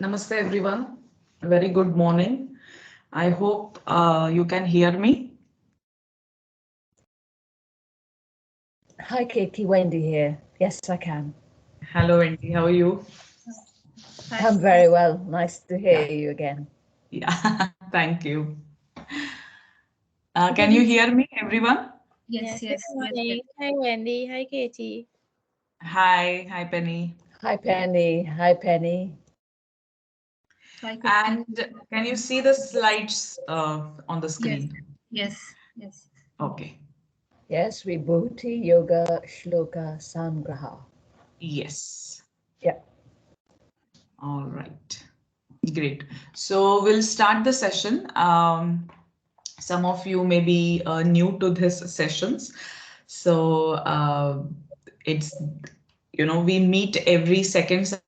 Namaste everyone. Very good morning. I hope you can hear me. Hi, Katie. Wendy here. Yes, I can. Hello, Andy. How are you? I'm very well. Nice to hear Yeah, you again. yeah. Thank you. Can you hear me, everyone? Yes, Good yes, yes, yes. morning. Hi, Wendy. Hi, Katie. Hi, Penny. Hi, Penny. Hi, Penny. Hi, Katie. And can you see the slides on the Yes, screen? yes, yes. Okay. Yes, Vibhuti Yoga Shloka Sangraha. Yes. Yeah. All right. Great. So we'll start the session. Some of you may be new to this sessions. So it's, we meet every second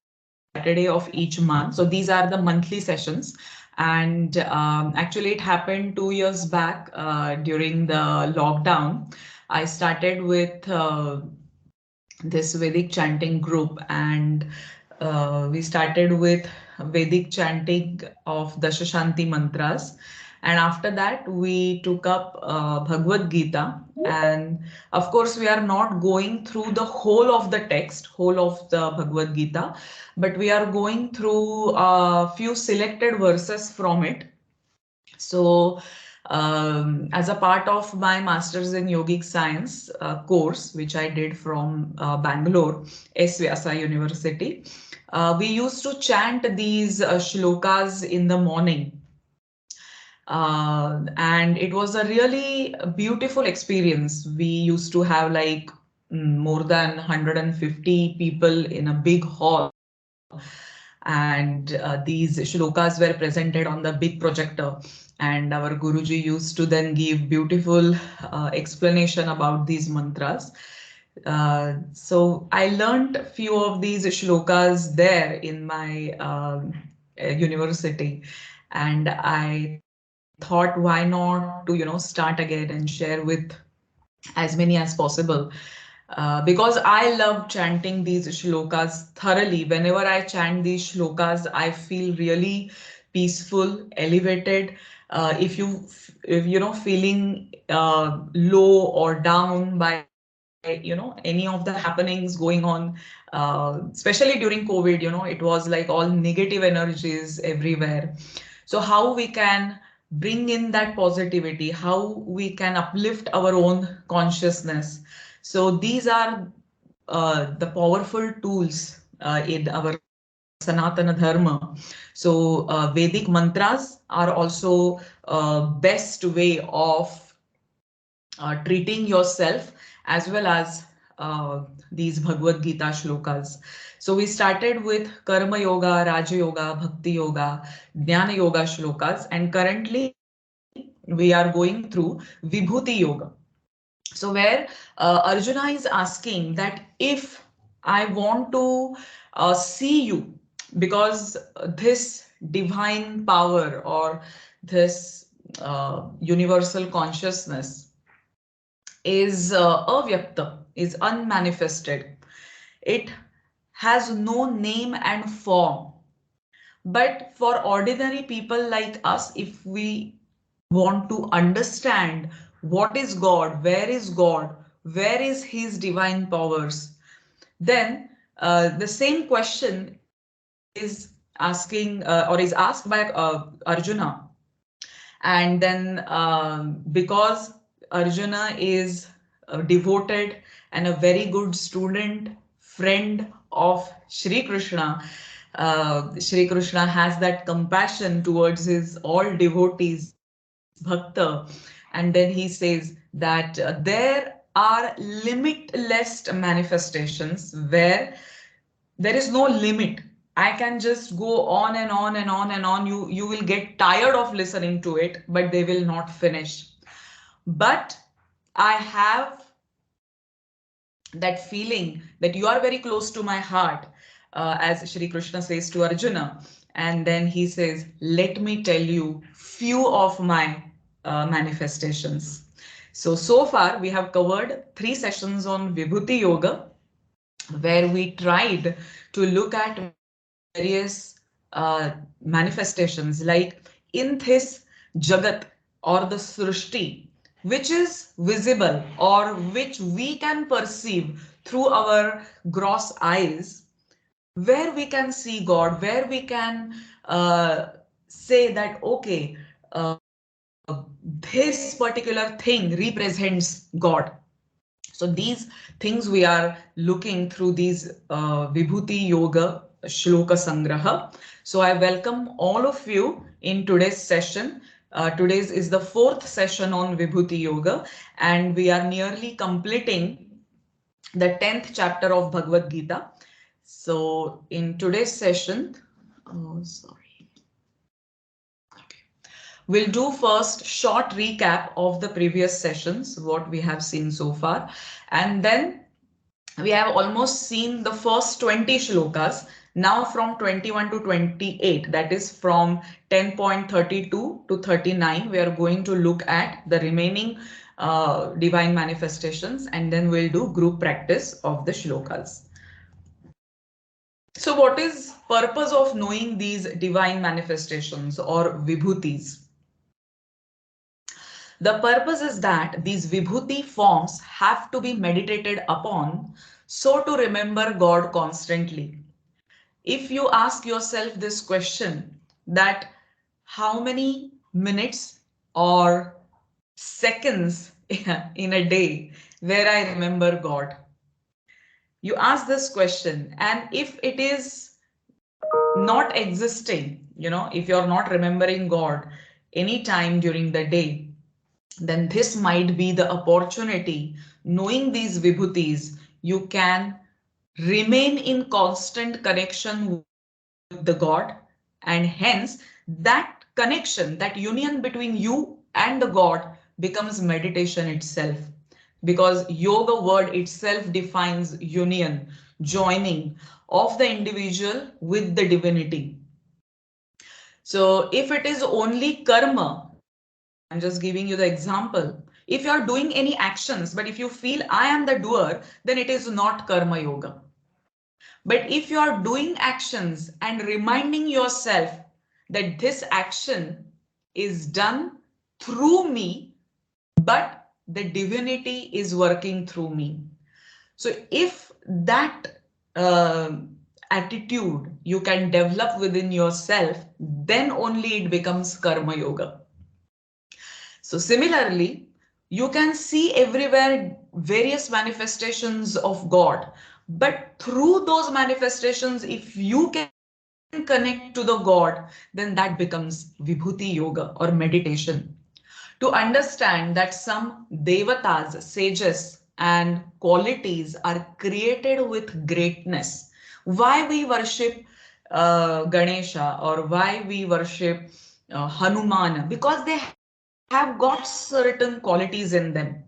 Saturday of each month. So these are the monthly sessions. And actually, it happened 2 years back during the lockdown. I started with this Vedic chanting group, and we started with Vedic chanting of Dashashanti mantras. And after that, we took up Bhagavad Gita. And of course, we are not going through the whole of the text, whole of the Bhagavad Gita, but we are going through a few selected verses from it. So, as a part of my Masters in Yogic Science course, which I did from Bangalore, S. Vyasa University, we used to chant these shlokas in the morning. And it was a really beautiful experience. We used to have like more than 150 people in a big hall, and these shlokas were presented on the big projector, and our Guruji used to then give beautiful explanation about these mantras. So I learned a few of these shlokas there in my university, and I thought, why not to start again and share with as many as possible, because I love chanting these shlokas thoroughly. Whenever I chant these shlokas, I feel really peaceful, elevated. If feeling low or down by any of the happenings going on, especially during COVID, it was like all negative energies everywhere. So how we can bring in that positivity, how we can uplift our own consciousness. So these are the powerful tools in our Sanatana Dharma. So Vedic mantras are also best way of treating yourself, as well as these Bhagavad Gita shlokas. So we started with Karma Yoga, Raja Yoga, Bhakti Yoga, Jnana Yoga shlokas, and currently we are going through Vibhuti Yoga. So where Arjuna is asking that if I want to see you, because this divine power or this universal consciousness is avyakta, is unmanifested. It has no name and form. But for ordinary people like us, if we want to understand what is God, where is His divine powers, then the same question is asking or is asked by Arjuna. And then because Arjuna is devoted and a very good student, friend of Shri Krishna, Shri Krishna has that compassion towards his all devotees, bhakta. And then he says that there are limitless manifestations where there is no limit. I can just go on and on and on and on. You will get tired of listening to it, but they will not finish. But I have that feeling that you are very close to my heart, as Shri Krishna says to Arjuna. And then he says, let me tell you few of my manifestations. So far we have covered 3 sessions on Vibhuti Yoga, where we tried to look at various manifestations, like in this Jagat or the Srishti, which is visible or which we can perceive through our gross eyes, where we can see God, where we can say that, okay, this particular thing represents God. So these things we are looking through these Vibhuti Yoga Shloka Sangraha. So I welcome all of you in today's session. Today's is the fourth session on Vibhuti Yoga, and we are nearly completing the 10th chapter of Bhagavad Gita. So in today's session, we'll do first short recap of the previous sessions, what we have seen so far, and then we have almost seen the first 20 shlokas. Now from 21 to 28, that is from 10.32 to 39, we are going to look at the remaining divine manifestations, and then we'll do group practice of the shlokas. So what is purpose of knowing these divine manifestations or vibhutis? The purpose is that these vibhuti forms have to be meditated upon so to remember God constantly. If you ask yourself this question, that how many minutes or seconds in a day where I remember God, you ask this question, and if it is not existing, if you're not remembering God any time during the day, then this might be the opportunity. Knowing these vibhutis, you can remain in constant connection with the God, and hence that connection, that union between you and the God becomes meditation itself, because yoga word itself defines union, joining of the individual with the divinity. So if it is only karma, I'm just giving you the example. If you are doing any actions, but if you feel I am the doer, then it is not karma yoga. But if you are doing actions and reminding yourself that this action is done through me, but the divinity is working through me. So if that attitude you can develop within yourself, then only it becomes karma yoga. So similarly, you can see everywhere various manifestations of God, but through those manifestations, if you can connect to the God, then that becomes Vibhuti Yoga or meditation. To understand that some devatas, sages, and qualities are created with greatness. Why we worship Ganesha, or why we worship Hanuman? Because they have got certain qualities in them.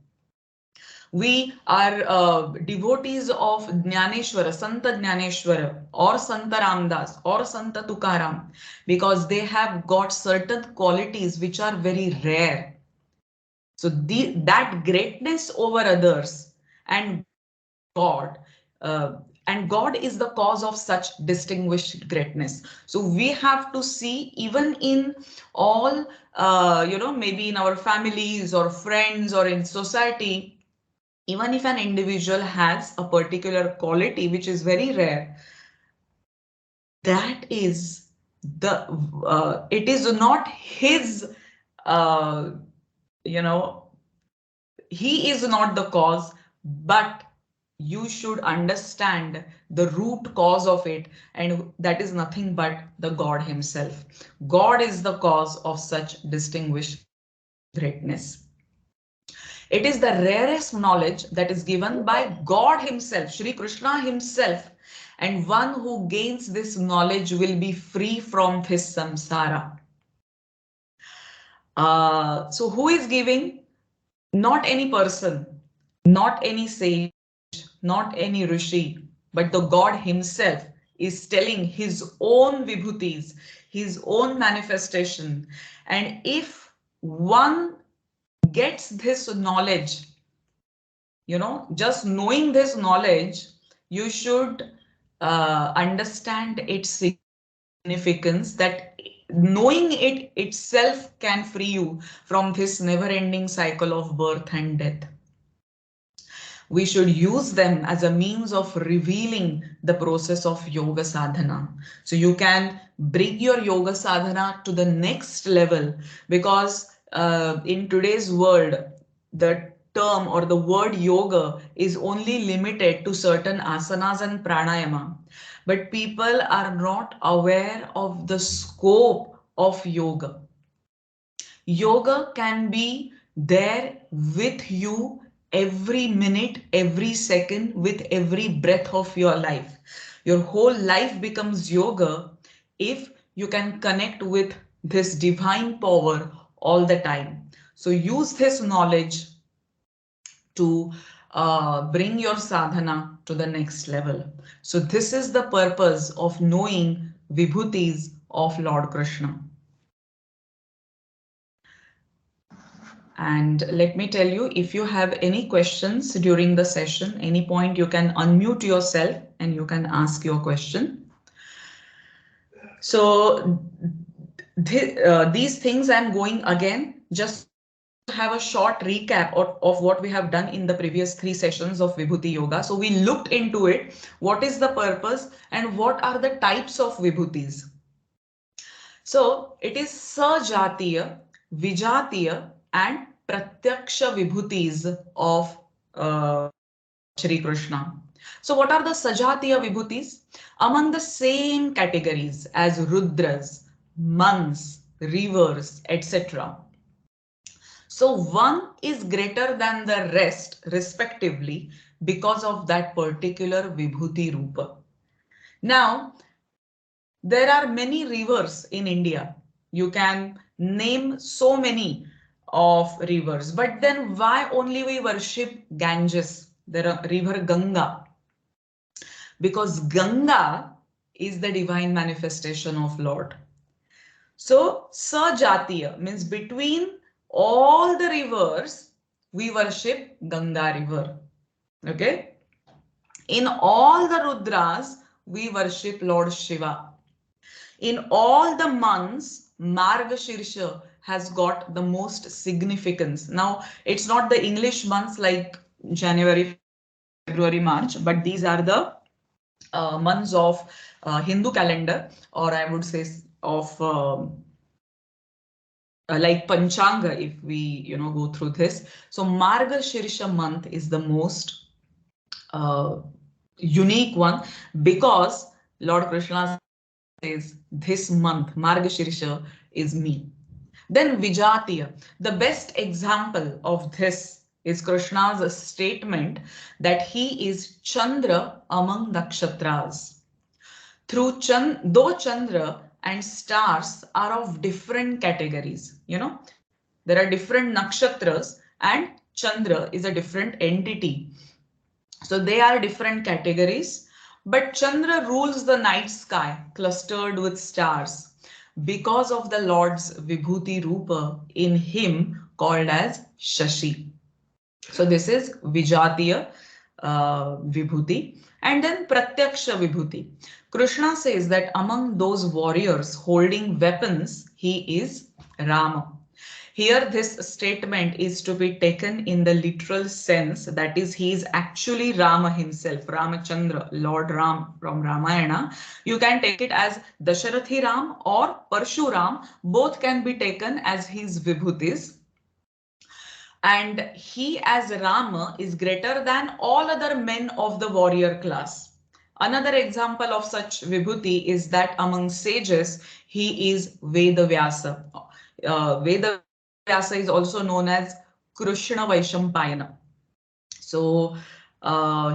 We are devotees of Jnaneshwara, Santa Jnaneshwara, or Santa Ramdas, or Santa Tukaram, because they have got certain qualities which are very rare. So that greatness over others and God, and God is the cause of such distinguished greatness. So we have to see, even in all, maybe in our families or friends or in society, even if an individual has a particular quality which is very rare, that is it is not his, he is not the cause, but you should understand the root cause of it, and that is nothing but the God himself. God is the cause of such distinguished greatness. It is the rarest knowledge that is given by God himself, Shri Krishna himself, and one who gains this knowledge will be free from this samsara. So who is giving? Not any person, not any sage, not any rishi, but the God himself is telling his own vibhutis, his own manifestation. And if one gets this knowledge, just knowing this knowledge, you should understand its significance that knowing it itself can free you from this never-ending cycle of birth and death. We should use them as a means of revealing the process of yoga sadhana. So you can bring your yoga sadhana to the next level, because in today's world, the term or the word yoga is only limited to certain asanas and pranayama. But people are not aware of the scope of yoga. Yoga can be there with you every minute, every second, with every breath of your life. Your whole life becomes yoga if you can connect with this divine power all the time. So use this knowledge to bring your sadhana to the next level. So this is the purpose of knowing Vibhutis of Lord Krishna. And let me tell you, if you have any questions during the session, any point, you can unmute yourself and you can ask your question. So these things I'm going again just to have a short recap of what we have done in the previous 3 sessions of Vibhuti Yoga. So we looked into it, what is the purpose and what are the types of Vibhutis. So it is Sajatiya, Vijatiya and Pratyaksha Vibhutis of Shri Krishna. So what are the Sajatiya Vibhutis? Among the same categories as Rudras, Mans, Rivers, etc. So one is greater than the rest respectively because of that particular Vibhuti Rupa. Now, there are many rivers in India. You can name so many of rivers, but then why only we worship Ganges, the river Ganga? Because Ganga is the divine manifestation of Lord. So Sajatiya means between all the rivers, we worship Ganga river. Okay. In all the Rudras, we worship Lord Shiva. In all the months, Margashirsha has got the most significance. Now, it's not the English months like January, February, March, but these are the months of Hindu calendar, or I would say of like Panchanga, if we go through this. So Margashirsha month is the most unique one, because Lord Krishna says this month Margashirsha is me. Then Vijatiya, the best example of this is Krishna's statement that he is Chandra among nakshatras. Though Chandra and stars are of different categories, there are different nakshatras and Chandra is a different entity. So they are different categories, but Chandra rules the night sky clustered with stars because of the Lord's Vibhuti Rupa in him called as Shashi. So this is Vijatiya Vibhuti. And then Pratyaksha Vibhuti. Krishna says that among those warriors holding weapons, he is Rama. Here, this statement is to be taken in the literal sense, that is, he is actually Rama himself, Ramachandra, Lord Ram from Ramayana. You can take it as Dasharathi Ram or Parshuram. Both can be taken as his Vibhutis. And he as Rama is greater than all other men of the warrior class. Another example of such Vibhuti is that among sages, he is Vedavyasa. Vedavyasa is also known as Krishna Vaishampayana. So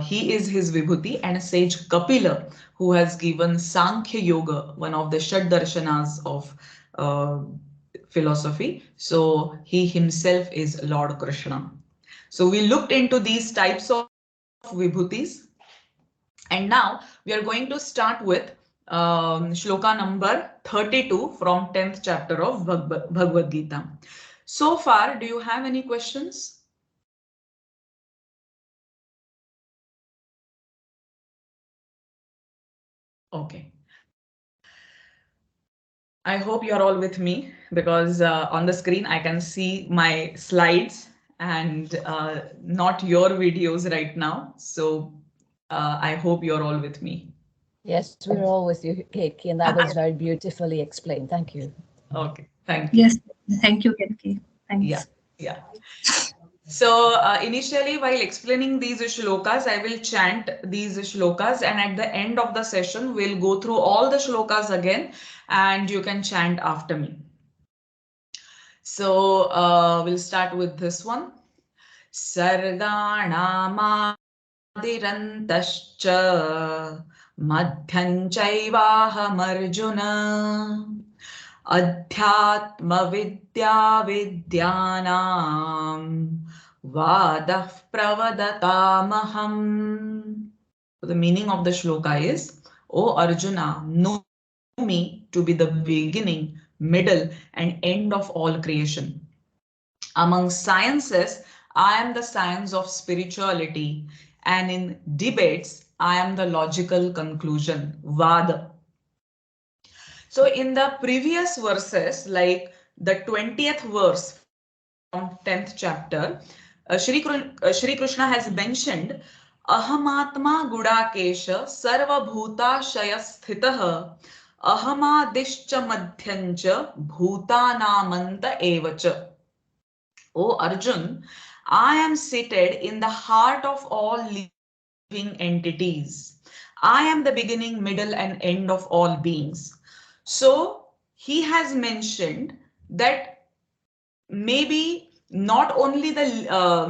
he is his Vibhuti, and sage Kapila, who has given Sankhya Yoga, one of the Shad Darshanas of philosophy. So he himself is Lord Krishna. So we looked into these types of Vibhutis. And now we are going to start with Shloka number 32 from 10th chapter of Bhagavad Gita. So far, do you have any questions? Okay. I hope you're all with me because on the screen I can see my slides and not your videos right now. So I hope you're all with me. Yes, we're all with you, Keki, and that was very beautifully explained. Thank you. Okay, thank you. Yes. Thank you, Kenki. Yeah, Thanks. yeah. So initially, while explaining these shlokas, I will chant these shlokas, and at the end of the session, we'll go through all the shlokas again, and you can chant after me. So we'll start with this one. Sarganamadirantashcha madhyam chaivahamarjuna Adhyatma vidyanam vadah pravadatamaham. So the meaning of the shloka is, O Arjuna, know me to be the beginning, middle, and end of all creation. Among sciences, I am the science of spirituality, and in debates, I am the logical conclusion, Vada. So in the previous verses, like the 20th verse from 10th chapter, Shri Krishna has mentioned Ahamatma Gudakesha Sarvabhuta Shayasthitah Ahamadishcha Madhyancha Bhutanamanta Evacha. O Arjun, I am seated in the heart of all living entities. I am the beginning, middle, and end of all beings. So he has mentioned that maybe not only the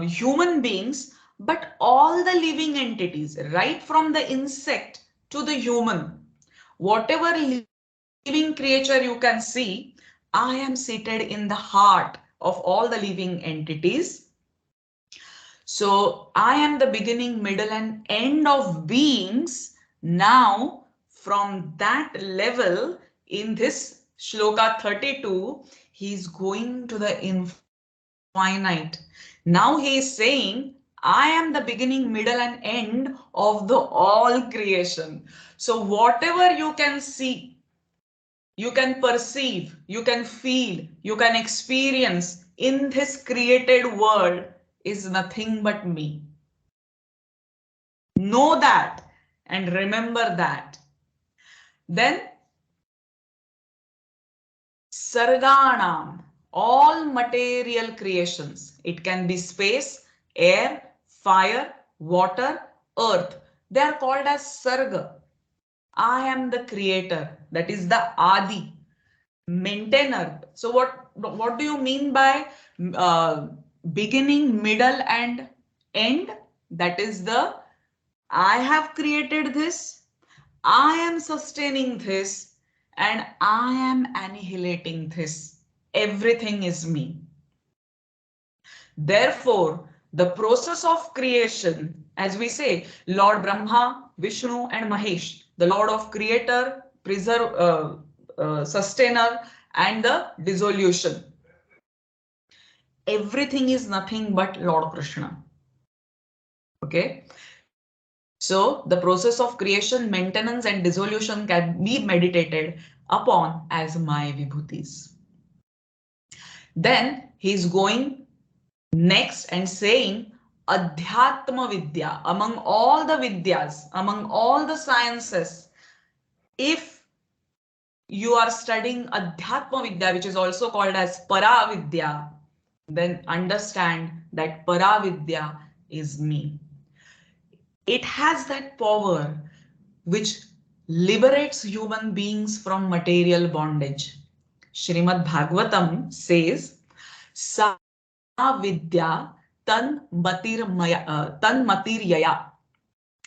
human beings, but all the living entities, right from the insect to the human, whatever living creature you can see, I am seated in the heart of all the living entities. So I am the beginning, middle, and end of beings. Now, from that level, in this Shloka 32, he is going to the infinite. Now he is saying, I am the beginning, middle, and end of the all creation. So whatever you can see, you can perceive, you can feel, you can experience in this created world is nothing but me. Know that and remember that. Then Sarganam, all material creations. It can be space, air, fire, water, earth. They are called as Sarga. I am the creator. That is the Adi, maintainer. So what do you mean by beginning, middle, and end? That is the I have created this, I am sustaining this, and I am annihilating this. Everything is me. Therefore, the process of creation, as we say, Lord Brahma, Vishnu, and Mahesh, the Lord of Creator, Sustainer, and the dissolution. Everything is nothing but Lord Krishna. Okay. So the process of creation, maintenance, and dissolution can be meditated upon as my Vibhutis. Then he's going next and saying Adhyatma Vidya, among all the Vidyas, among all the sciences, if you are studying Adhyatma Vidya, which is also called as Para Vidya, then understand that Para Vidya is me. It has that power which liberates human beings from material bondage. Srimad Bhagavatam says, Sa Vidya Tan Matir Yaya.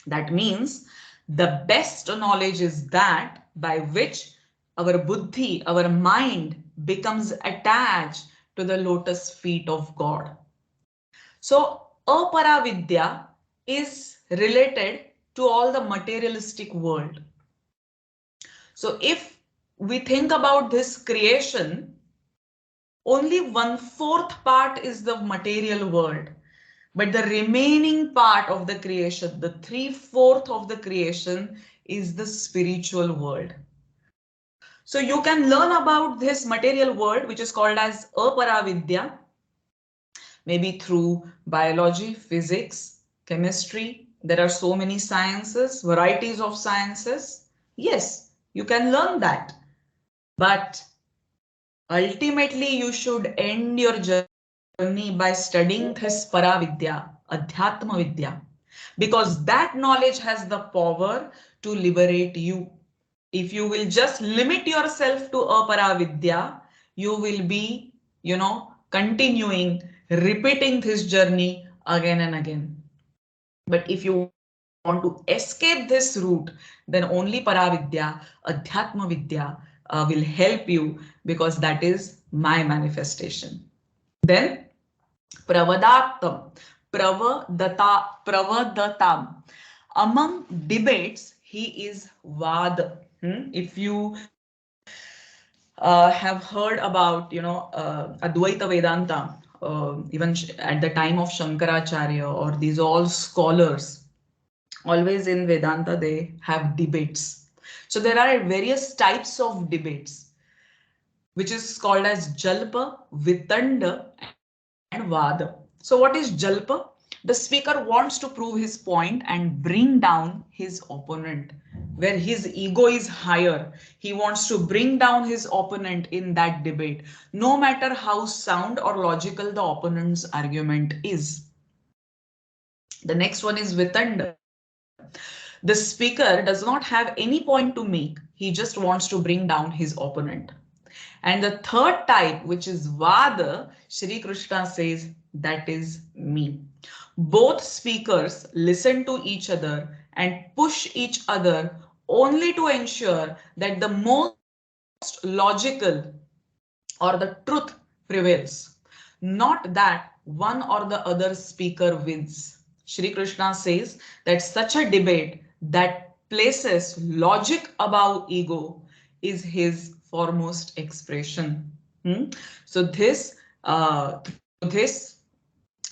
That means the best knowledge is that by which our buddhi, our mind becomes attached to the lotus feet of God. So, Aparavidya is related to all the materialistic world. So, if we think about this creation, only 1/4 part is the material world, but the remaining part of the creation, the 3/4 of the creation, is the spiritual world. So you can learn about this material world, which is called as aparavidya, maybe through biology, physics, chemistry. There are so many sciences, varieties of sciences. Yes, you can learn that. But ultimately, you should end your journey by studying this paravidya, adhyatma vidya, because that knowledge has the power to liberate you. If you will just limit yourself to aparavidya, you will be, continuing, repeating this journey again and again. But if you want to escape this route, then only Paravidya, Adhyatma Vidya will help you, because that is my manifestation. Then Pravadatam, Pravadatam. Among debates, he is Vad. If you have heard about, Advaita Vedanta, even at the time of Shankaracharya, or these all scholars, always in Vedanta, they have debates. So there are various types of debates, which is called as Jalpa, Vitanda, and Vada. So what is Jalpa? The speaker wants to prove his point and bring down his opponent. Where his ego is higher, he wants to bring down his opponent in that debate, no matter how sound or logical the opponent's argument is. The next one is Vitanda. The speaker does not have any point to make. He just wants to bring down his opponent. And the third type, which is Vada, Shri Krishna says, that is me. Both speakers listen to each other and push each other only to ensure that the most logical or the truth prevails, not that one or the other speaker wins. Shri Krishna says that such a debate that places logic above ego is his foremost expression. So through this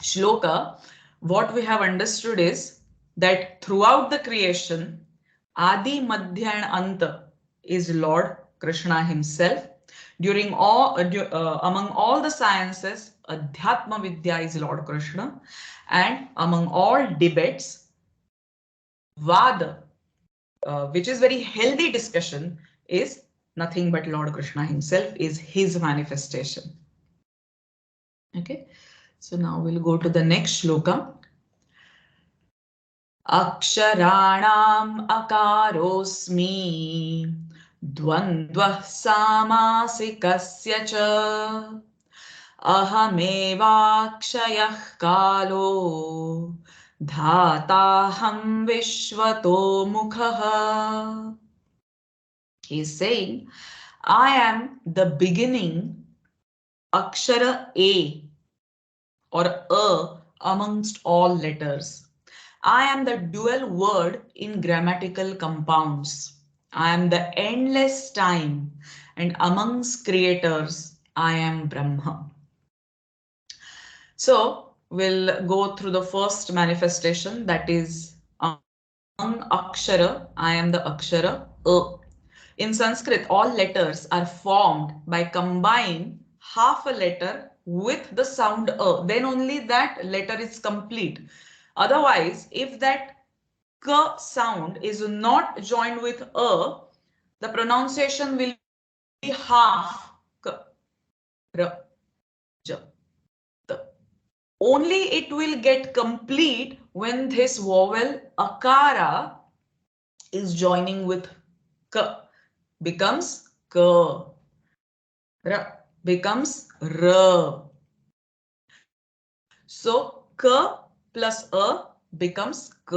shloka, what we have understood is that throughout the creation, Adi, Madhya and Anta is Lord Krishna himself. Among all the sciences, Adhyatma Vidya is Lord Krishna, and among all debates, Vada, which is very healthy discussion, is nothing but Lord Krishna himself, is his manifestation. Okay, so now we'll go to the next shloka. Aksharanam akarosmi dvandvah samasikasya cha ahamevakshayah kalo dhataham vishvato mukhaha. He is saying, I am the beginning, akshara A or A amongst all letters. I am the dual word in grammatical compounds. I am the endless time, and amongst creators, I am Brahma. So we'll go through the first manifestation, that is among Akshara, I am the Akshara A. In Sanskrit, all letters are formed by combining half a letter with the sound A. Then only that letter is complete. Otherwise, if that K sound is not joined with A, the pronunciation will be half K, R, J, T. Only it will get complete when this vowel akara is joining with K, becomes K, R becomes R. So K plus A becomes K.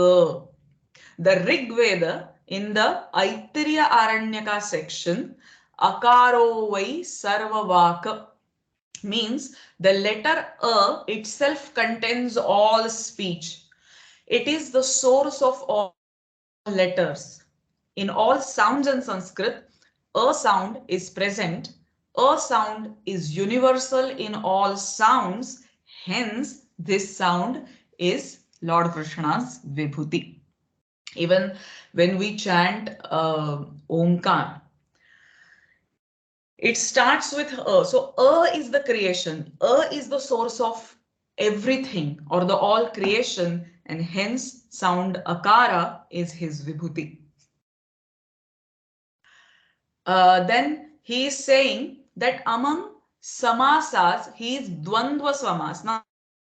The Rig Veda in the Aitiriya Aranyaka section, Akaro Vai Sarvavaka, means the letter A itself contains all speech. It is the source of all letters. In all sounds in Sanskrit, A sound is present. A sound is universal in all sounds. Hence, this sound is Lord Krishna's Vibhuti. Even when we chant Omkar, It starts with a. So a is the creation. A is the source of everything or the all creation, and hence sound akara is his vibhuti. Then he is saying that among samasas, he is dvandva samas. Now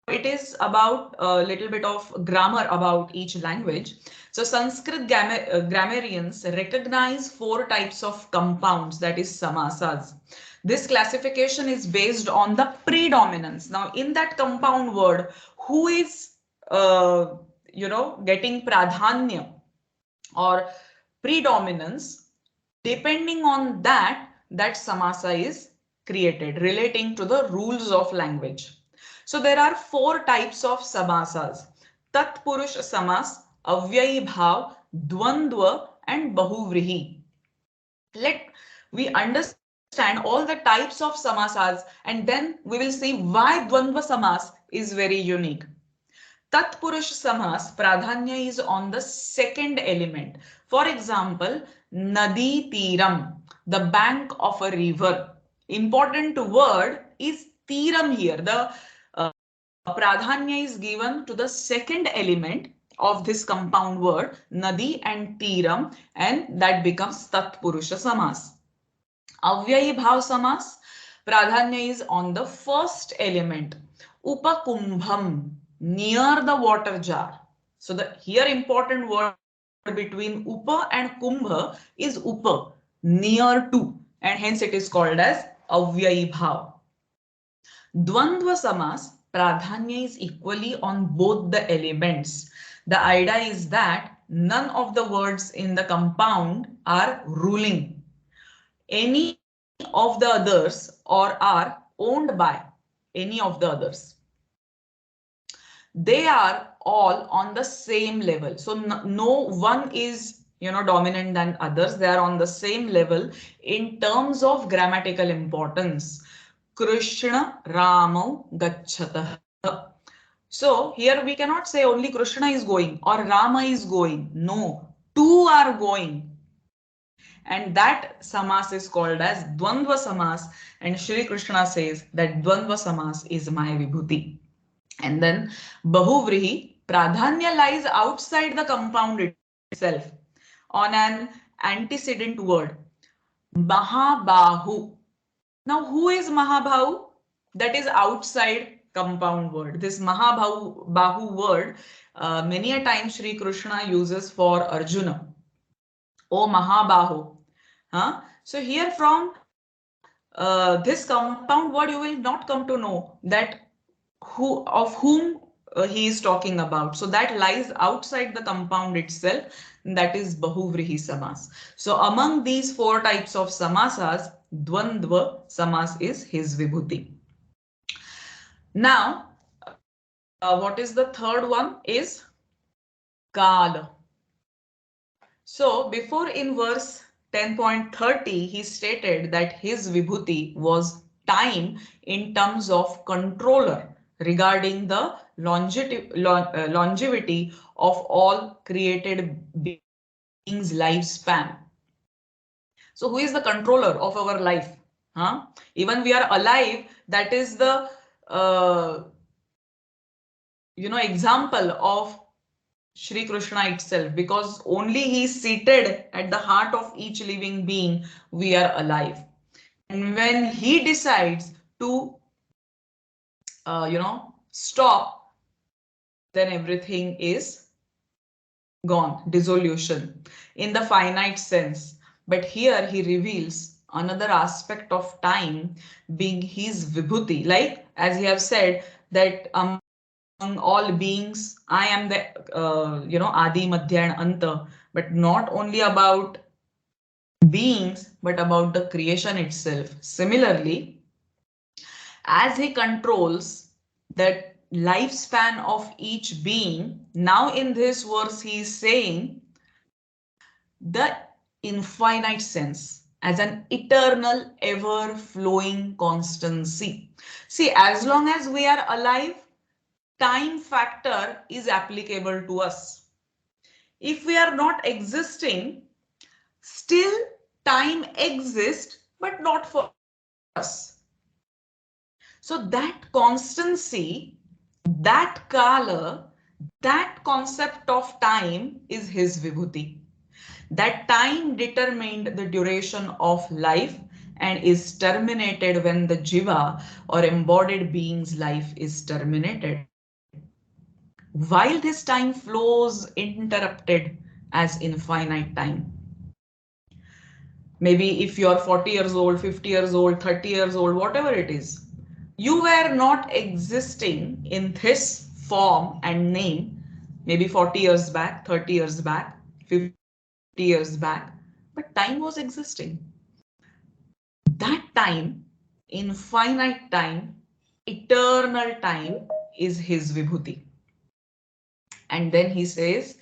it is about a little bit of grammar about each language. So Sanskrit grammarians recognize 4 types of compounds, that is samasas. This classification is based on the predominance. Now in that compound word, who is getting pradhanya or predominance, depending on that, that samasa is created, relating to the rules of language. So there are 4 types of samasas: tat purush samas, avyayi bhav, dvandva, and bahuvrihi. Let we understand all the types of samasas, and then we will see why dvandva samas is very unique. Tatpurush samas, pradhanya is on the second element. For example, nadi tiram, the bank of a river. Important word is tiram here. The pradhanya is given to the second element of this compound word, nadi and tiram, and that becomes tatpurusha samas. Avyayi bhav samas, pradhanya is on the first element, upakumbham, near the water jar. So the here important word between upa and kumbha is upa, near to, and hence it is called as avyayi bhav. Dvandva samas, pradhanya is equally on both the elements. The idea is that none of the words in the compound are ruling any of the others or are owned by any of the others. They are all on the same level. So no one is dominant than others. They are on the same level in terms of grammatical importance. Krishna Ramo Gachatah. So here we cannot say only Krishna is going or Rama is going. No, 2 are going. And that samas is called as Dvandva samas. And Shri Krishna says that Dvandva samas is my vibhuti. And then Bahuvrihi, pradhanya lies outside the compound itself on an antecedent word. Mahabahu. Now who is Mahabahu? That is outside compound word. This Mahabahu word, many a time Shri Krishna uses for Arjuna. O Mahabahu. Huh? So here from this compound word, you will not come to know that whom he is talking about. So that lies outside the compound itself. That is Bahuvrihi samas. So among these 4 types of samasas, Dvandva samas is his vibhuti. Now, what is the third one is Kala. So before in verse 10.30, he stated that his vibhuti was time in terms of controller regarding the longevity of all created beings' lifespan. So who is the controller of our life? Huh? Even we are alive, that is the example of Shri Krishna itself, because only he is seated at the heart of each living being, we are alive. And when he decides to, stop, then everything is gone, dissolution in the finite sense. But here he reveals another aspect of time being his vibhuti, like as he have said that among all beings, I am the Adi, Madhya and Anta, but not only about beings, but about the creation itself. Similarly, as he controls the lifespan of each being, now in this verse he is saying the infinite sense as an eternal, ever-flowing constancy. See, as long as we are alive, time factor is applicable to us. If we are not existing, still time exists, but not for So that constancy, that kala, that concept of time is his Vibhuti. That time determined the duration of life and is terminated when the jiva or embodied being's life is terminated. While this time flows interrupted as infinite time. Maybe if you are 40 years old, 50 years old, 30 years old, whatever it is, you were not existing in this form and name maybe 40 years back, 30 years back, 50 years back, but time was existing. That time, infinite time, eternal time is his Vibhuti. And then he says,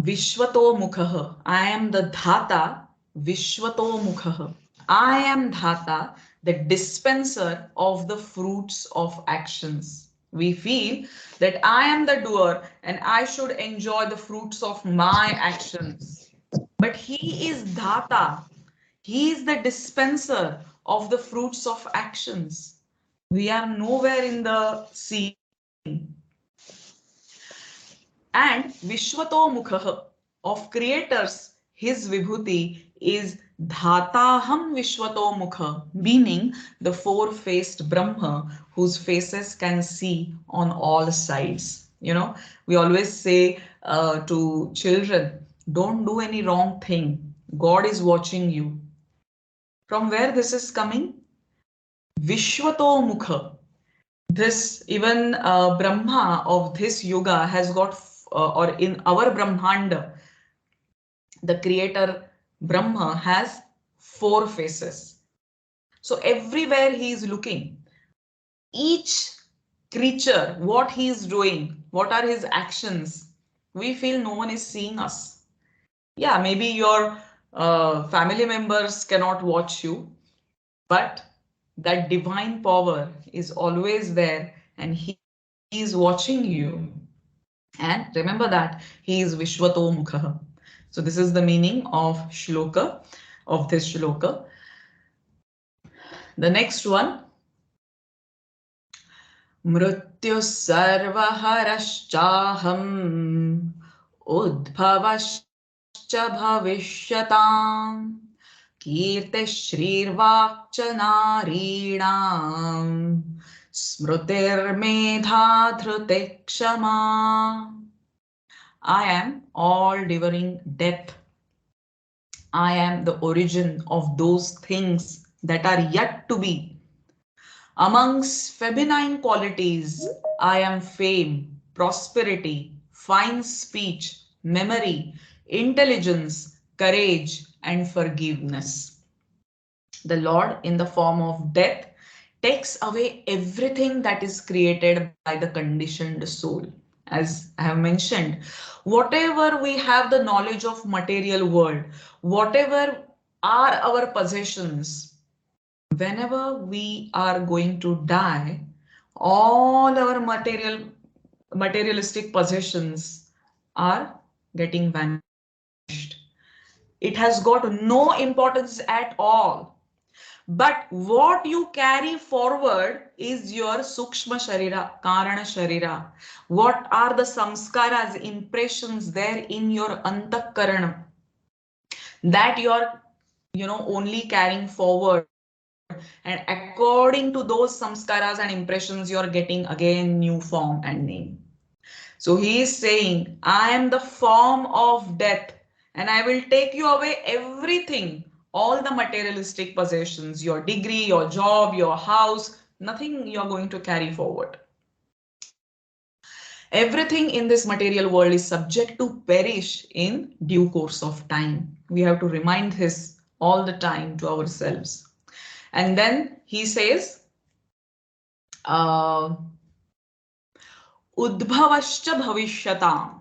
Vishwato Mukha. I am the Dhata, Vishwato Mukha. I am Dhata, the dispenser of the fruits of actions. We feel that I am the doer and I should enjoy the fruits of my actions. But he is Dhata. He is the dispenser of the fruits of actions. We are nowhere in the scene. And Vishwato Mukha of creators, his Vibhuti is Dhataham Vishwato Mukha, meaning the four-faced Brahma whose faces can see on all sides. You know, we always say to children, don't do any wrong thing. God is watching you. From where this is coming? Vishwato Mukha. This even Brahma of this yuga has got, or in our Brahmanda, the creator Brahma has four faces. So everywhere he is looking, each creature, what he is doing, what are his actions, we feel no one is seeing us. Yeah, maybe your family members cannot watch you, but that divine power is always there and he is watching you. And remember that he is Vishwato Mukha. So this is the meaning of Shloka, of this Shloka. The next one, Mrityu sarvaharashchaham udbhavascha bhavisyatam kirte shrirvakcha narinam smrutir medha dhrute kshama. I am all devouring death. I am the origin of those things that are yet to be. Amongst feminine qualities, I am fame, prosperity, fine speech, memory, intelligence, courage, and forgiveness. The Lord, in the form of death, takes away everything that is created by the conditioned soul. As I have mentioned, whatever we have the knowledge of material world, whatever are our possessions, whenever we are going to die, all our materialistic possessions are getting vanished. It has got no importance at all. But what you carry forward is your Sukshma Sharira, Karana Sharira. What are the samskaras, impressions there in your Antakarana that you are, only carrying forward. And according to those samskaras and impressions, you are getting again new form and name. So he is saying, I am the form of death and I will take you away everything, all the materialistic possessions, your degree, your job, your house, nothing you are going to carry forward. Everything in this material world is subject to perish in due course of time. We have to remind this all the time to ourselves. And then he says, Udbhavascha bhavishyatam.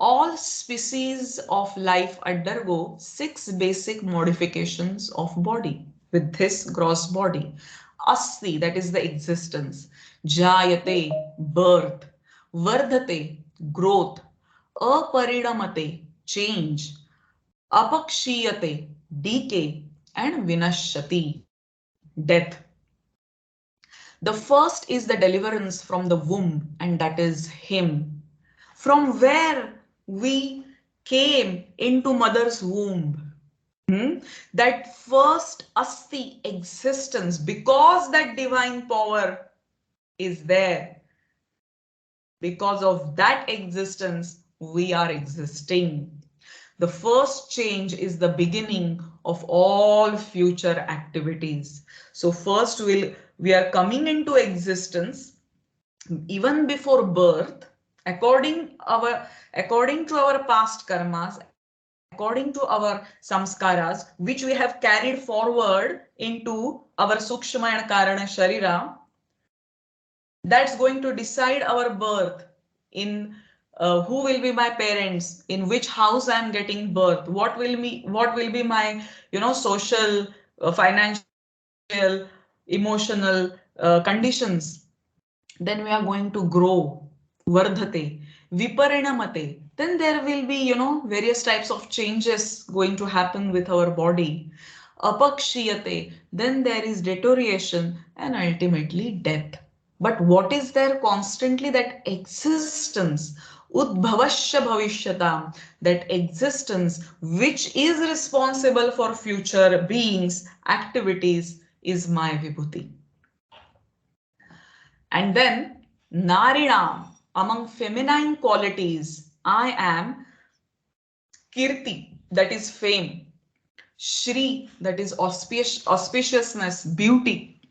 All species of life undergo 6 basic modifications of body with this gross body. Asti, that is the existence. Jayate, birth. Vardhate, growth. Aparidamate, change. Apakshiyate, decay. And vinashyati, death. The first is the deliverance from the womb, and that is him. From where we came into mother's womb. That first asti existence, because that divine power is there. Because of that existence, we are existing. The first change is the beginning of all future activities. So first we are coming into existence even before birth, according to our past karmas, according to our samskaras, which we have carried forward into our sukshma and karana sharira. That's going to decide our birth in who will be my parents, in which house I am getting birth, what will be my social, financial, emotional conditions. Then we are going to grow, vardhate, viparinamate. Then there will be various types of changes going to happen with our body. Apakshiyate, then there is deterioration and ultimately death. But what is there constantly? That existence, udbhavasya bhavishyata, that existence which is responsible for future beings, activities, is my Vibhuti. And then Narinam, among feminine qualities, I am Kirti, that is fame, Shri, that is auspiciousness, beauty,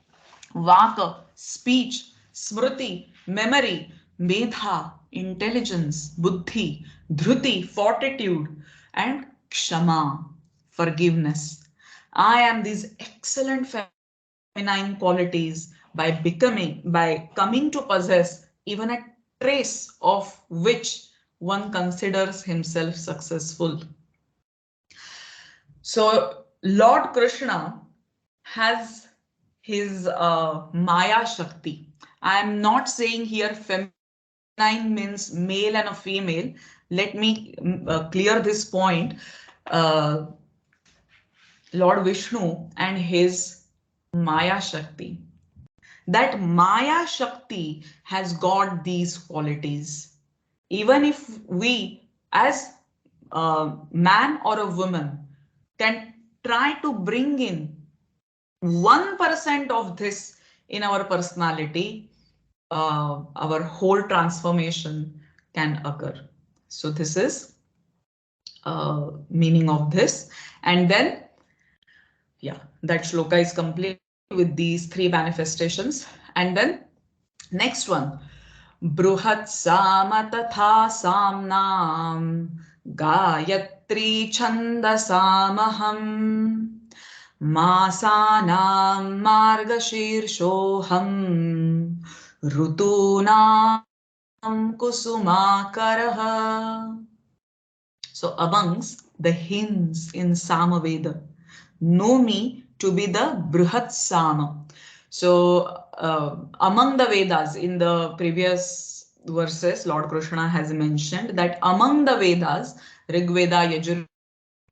Vaka, speech, Smriti, memory, Medha, intelligence, Buddhi, Dhruti, fortitude, and Kshama, forgiveness. I am these excellent feminine qualities by coming to possess even a trace of which one considers himself successful. So Lord Krishna has his Maya Shakti. I am not saying here feminine means male and a female. Let me clear this point. Uh, Lord Vishnu and his Maya Shakti. That Maya Shakti has got these qualities. Even if we, as a man or a woman, can try to bring in 1% of this in our personality, our whole transformation can occur. So this is meaning of this. And then, yeah, that shloka is complete with these three manifestations. And then next one, Bruhat Sama Tatha Samnam Gayatri Chandasamaham Masanam Margashirshoham Rutunam Kusumakaraha. So amongst the hymns in Samaveda, know me to be the Bruhat Sama. So among the Vedas, in the previous verses, Lord Krishna has mentioned that among the Vedas, Rig Veda, Yajur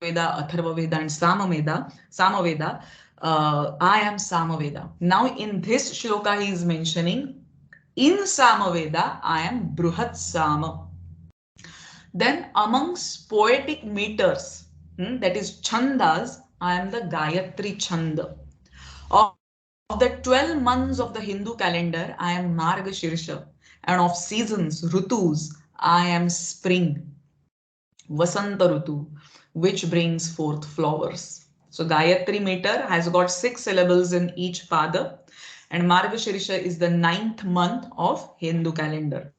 Veda, Atharva Veda, and Samaveda, I am Samaveda. Now in this shloka he is mentioning, in Samaveda I am Bruhat Sama. Then amongst poetic meters, that is chandas, I am the Gayatri Chanda. Of the 12 months of the Hindu calendar, I am Margashirsha. And of seasons, Rutus, I am spring, Vasanta Rutu, which brings forth flowers. So Gayatri meter has got 6 syllables in each pada. And Margashirsha is the 9th month of Hindu calendar.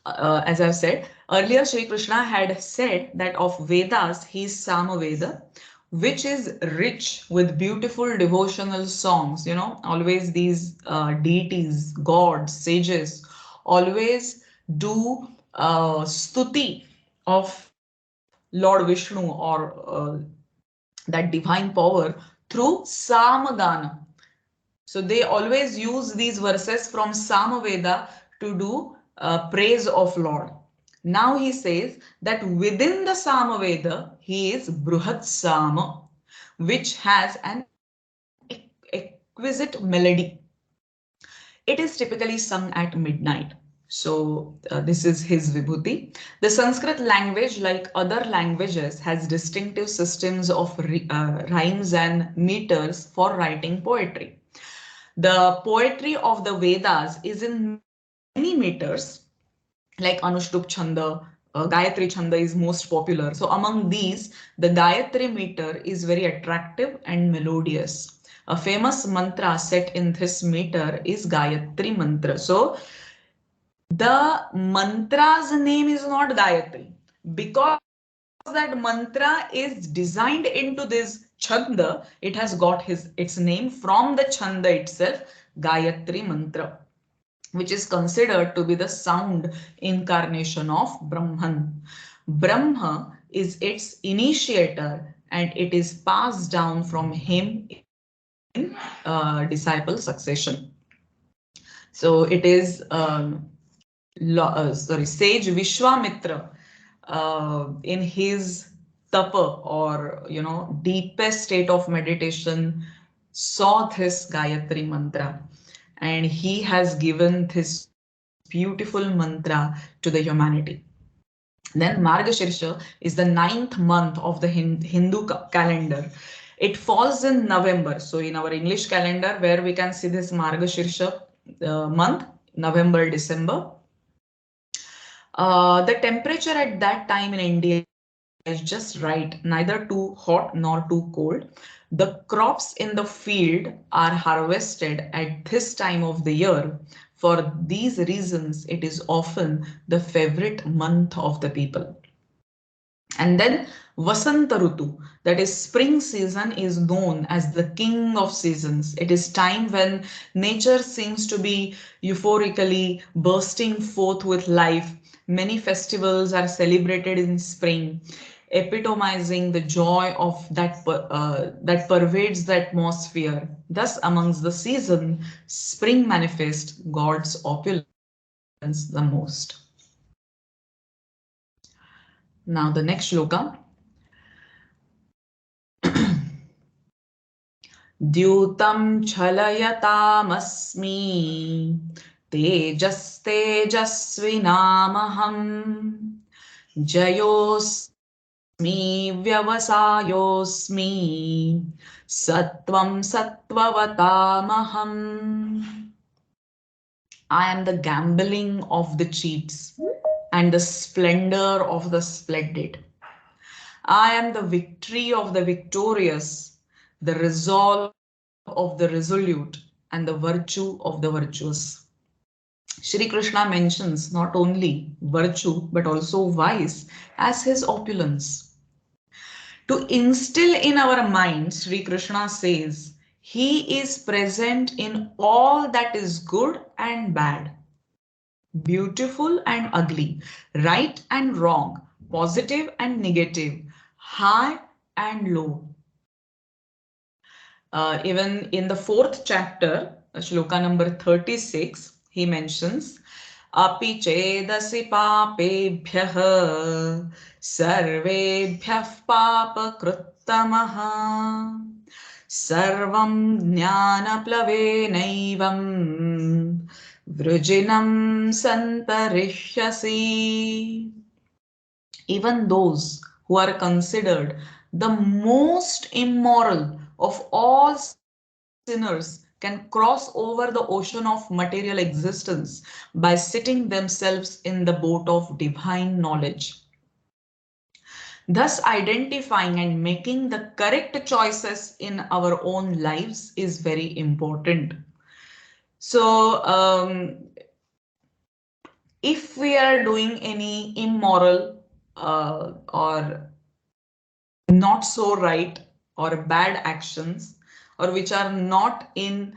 As I've said, earlier Sri Krishna had said that of Vedas, he is Samaveda, which is rich with beautiful devotional songs. Always these deities, gods, sages, always do stuti of Lord Vishnu or that divine power through Samagana. So they always use these verses from Samaveda to do praise of Lord. Now he says that within the Samaveda, he is Bruhat Sama, which has an exquisite melody. It is typically sung at midnight. So this is his Vibhuti. The Sanskrit language, like other languages, has distinctive systems of rhymes and meters for writing poetry. The poetry of the Vedas is in many meters, like Anushtup Chanda, Gayatri Chanda is most popular. So among these, the Gayatri meter is very attractive and melodious. A famous mantra set in this meter is Gayatri mantra. So the mantra's name is not Gayatri because that mantra is designed into this chanda. It has got its name from the chanda itself, Gayatri mantra, which is considered to be the sound incarnation of Brahman. Brahma is its initiator and it is passed down from him in disciple succession. So it is sage Vishwamitra in his tapa, or deepest state of meditation, saw this Gayatri mantra, and he has given this beautiful mantra to the humanity. Then Margashirsha is the 9th month of the Hindu calendar. It falls in November. So in our English calendar, where we can see this Margashirsha month, November, December. The temperature at that time in India is just right, neither too hot nor too cold. The crops in the field are harvested at this time of the year. For these reasons, it is often the favorite month of the people. And then Vasanta Rutu, that is spring season, is known as the king of seasons. It is time when nature seems to be euphorically bursting forth with life. Many festivals are celebrated in spring, epitomizing the joy of that pervades the atmosphere. Thus, amongst the season, spring manifests God's opulence the most. Now the next shloka. Dyutam chalayatamasmi tejastejasvinamaham jayosmi vyavasayosmi sattvam sattvavatamaham. I am the gambling of the cheats and the splendor of the splendid. I am the victory of the victorious, the resolve of the resolute, and the virtue of the virtuous. Shri Krishna mentions not only virtue but also vice as his opulence. To instill in our minds, Shri Krishna says, he is present in all that is good and bad, beautiful and ugly, right and wrong, positive and negative, high and low. Even in the 4th chapter, shloka number 36, he mentions, Api chedasi papebhyah sarvebhyah papa krutamaha sarvam jnana plavenaivam vrujinam santarishyasi. Even those who are considered the most immoral of all sinners can cross over the ocean of material existence by sitting themselves in the boat of divine knowledge. Thus, identifying and making the correct choices in our own lives is very important. So, if we are doing any immoral or not so right or bad actions, or which are not in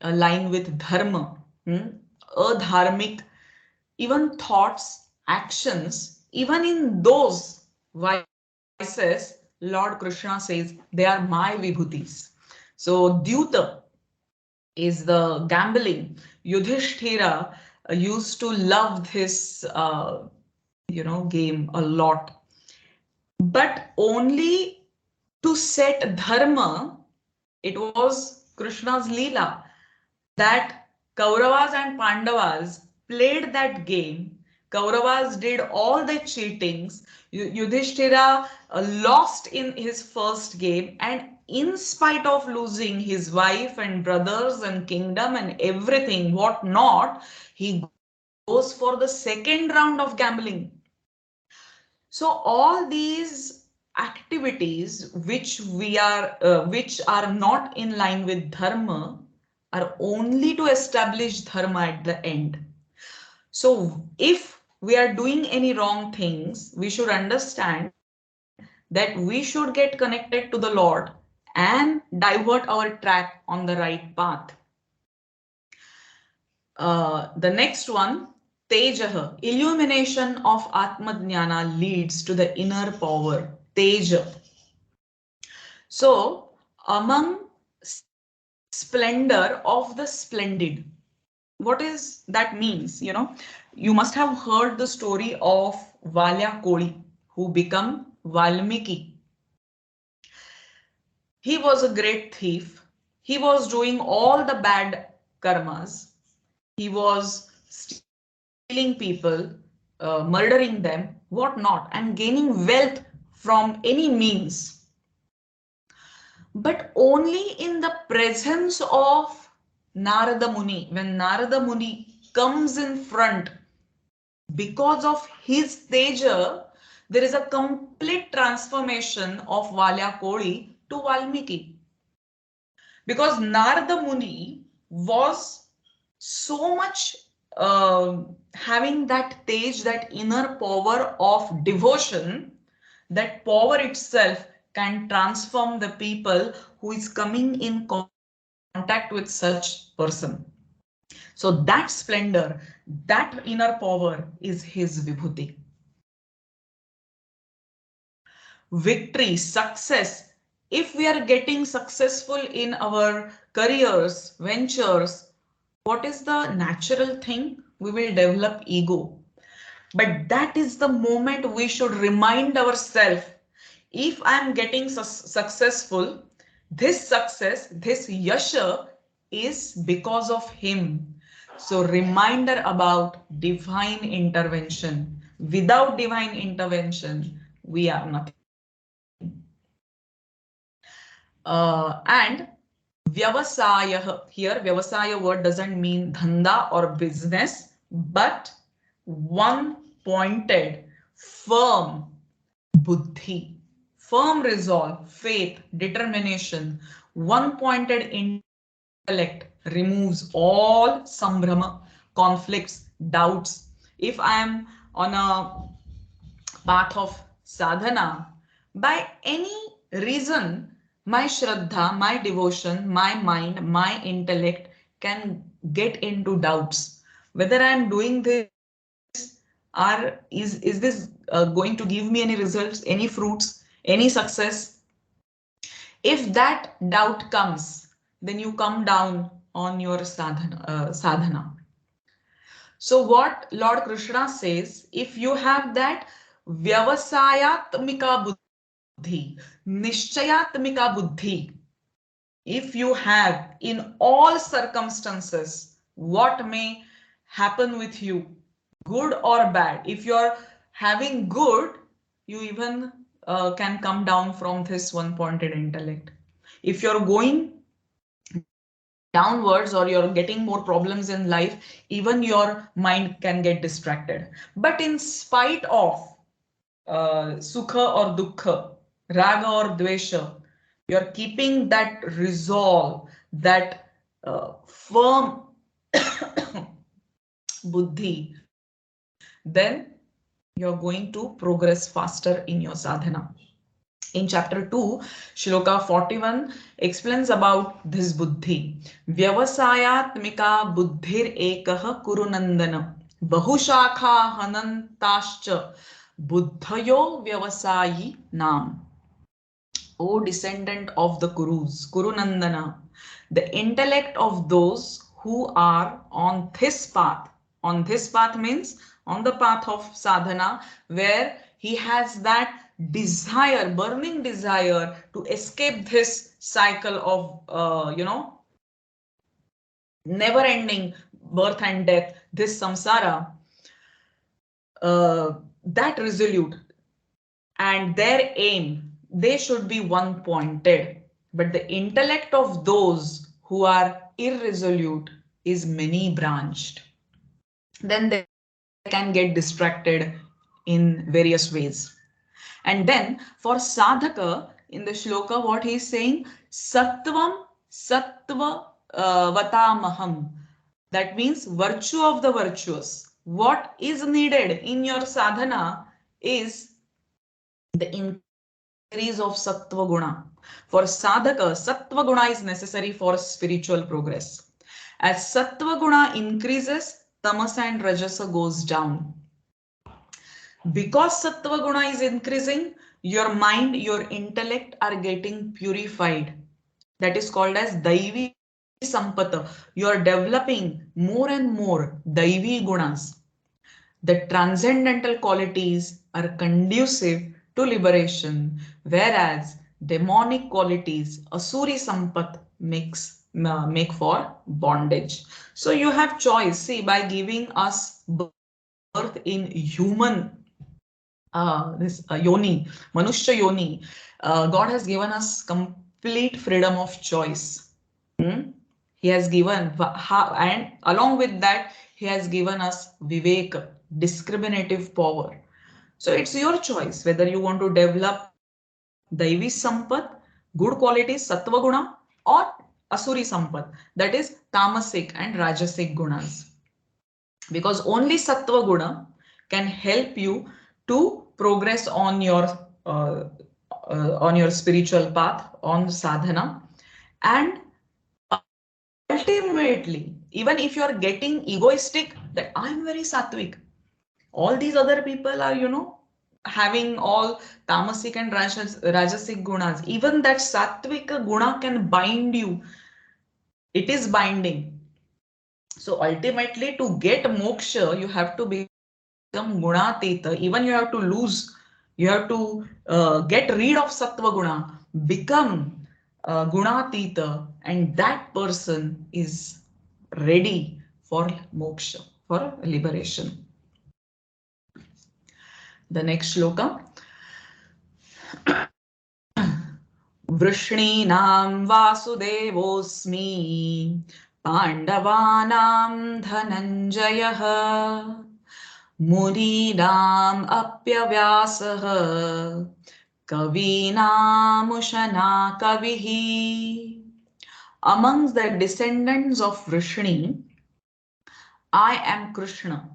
line with dharma, adharmic, even thoughts, actions, even in those vices, Lord Krishna says they are my vibhutis. So Dyuta is the gambling. Yudhishthira used to love this game a lot, but only to set dharma. It was Krishna's Leela, that Kauravas and Pandavas played that game. Kauravas did all the cheatings. Yudhishthira lost in his first game, and in spite of losing his wife and brothers and kingdom and everything, what not, he goes for the second round of gambling. So all these activities which are not in line with dharma are only to establish dharma at the end. So if we are doing any wrong things, we should understand that we should get connected to the Lord and divert our track on the right path. The next one, Tejaha, illumination of Atmajnana leads to the inner power, Teja. So, among splendor of the splendid, what is that means? You must have heard the story of Valya Koli, who become Valmiki. He was a great thief. He was doing all the bad karmas. He was stealing people, murdering them, whatnot, and gaining wealth from any means. But only in the presence of Narada Muni, when Narada Muni comes in front, because of his Teja, there is a complete transformation of Valya Koli to Valmiki. Because Narada Muni was so much having that tej, that inner power of devotion, that power itself can transform the people who is coming in contact with such person. So that splendor, that inner power is his Vibhuti. Victory, success. If we are getting successful in our careers, ventures, what is the natural thing? We will develop ego. But that is the moment we should remind ourselves, if I am getting successful, this success, this yasha is because of him. So reminder about divine intervention. Without divine intervention, we are nothing. And vyavasaya, here vyavasaya word doesn't mean dhanda or business, but one pointed, firm buddhi, firm resolve, faith, determination, one pointed intellect removes all sambhrama, conflicts, doubts. If I am on a path of sadhana, by any reason, my shraddha, my devotion, my mind, my intellect can get into doubts. Whether I am doing this, is this going to give me any results, any fruits, any success? If that doubt comes, then you come down on your sadhana. So what Lord Krishna says, if you have that vyavasayatmika buddhi, nishchayatmika buddhi, if you have in all circumstances, what may happen with you, good or bad, if you're having good, you even can come down from this one-pointed intellect. If you're going downwards or you're getting more problems in life, even your mind can get distracted. But in spite of sukha or dukkha, raga or dvesha, you're keeping that resolve, that firm buddhi, then you're going to progress faster in your sadhana. In chapter 2, Shloka 41 explains about this buddhi. Vyavasayatmika buddhir ekah kurunandana bahushakha hanantascha buddhayo vyavasayi nam. O descendant of the Kurus, Kurunandana, the intellect of those who are on this path. On this path means on the path of sadhana, where he has that desire, burning desire to escape this cycle of, never ending birth and death, this samsara, that resolute, and their aim, they should be one pointed. But the intellect of those who are irresolute is many branched. Then they can get distracted in various ways. And then for sadhaka, in the shloka, what he is saying, sattvam sattva vatamaham. That means virtue of the virtuous. What is needed in your sadhana is the increase of sattva guna. For sadhaka, sattva guna is necessary for spiritual progress. As sattva guna increases, tamas and rajasa goes down. Because sattva guna is increasing, your mind, your intellect are getting purified. That is called as daivi sampata. You are developing more and more daivi gunas. The transcendental qualities are conducive to liberation, whereas demonic qualities, asuri sampat, make for bondage. So you have choice. See, by giving us birth in human this yoni, manushya yoni, God has given us complete freedom of choice. He has given, and along with that, he has given us vivek, discriminative power. So it's your choice whether you want to develop daivi sampat, good qualities, sattva guna, or asuri sampat, that is tamasic and rajasic gunas. Because only sattva guna can help you to progress on your spiritual path, on sadhana, and ultimately, even if you are getting egoistic that I'm very sattvic, all these other people are, having all tamasic and rajasic gunas, even that sattvic guna can bind you. It is binding. So ultimately, to get moksha, you have to become gunatita. Even you have to lose, you have to get rid of sattva guna, become gunatita, and that person is ready for moksha, for liberation. The next shloka. Vrishninam vasudevosmi Pandavanam dhananjayah Muninam apyavyasah Kavinam ushana kavihi. Amongst the descendants of Vrishni, I am Krishna.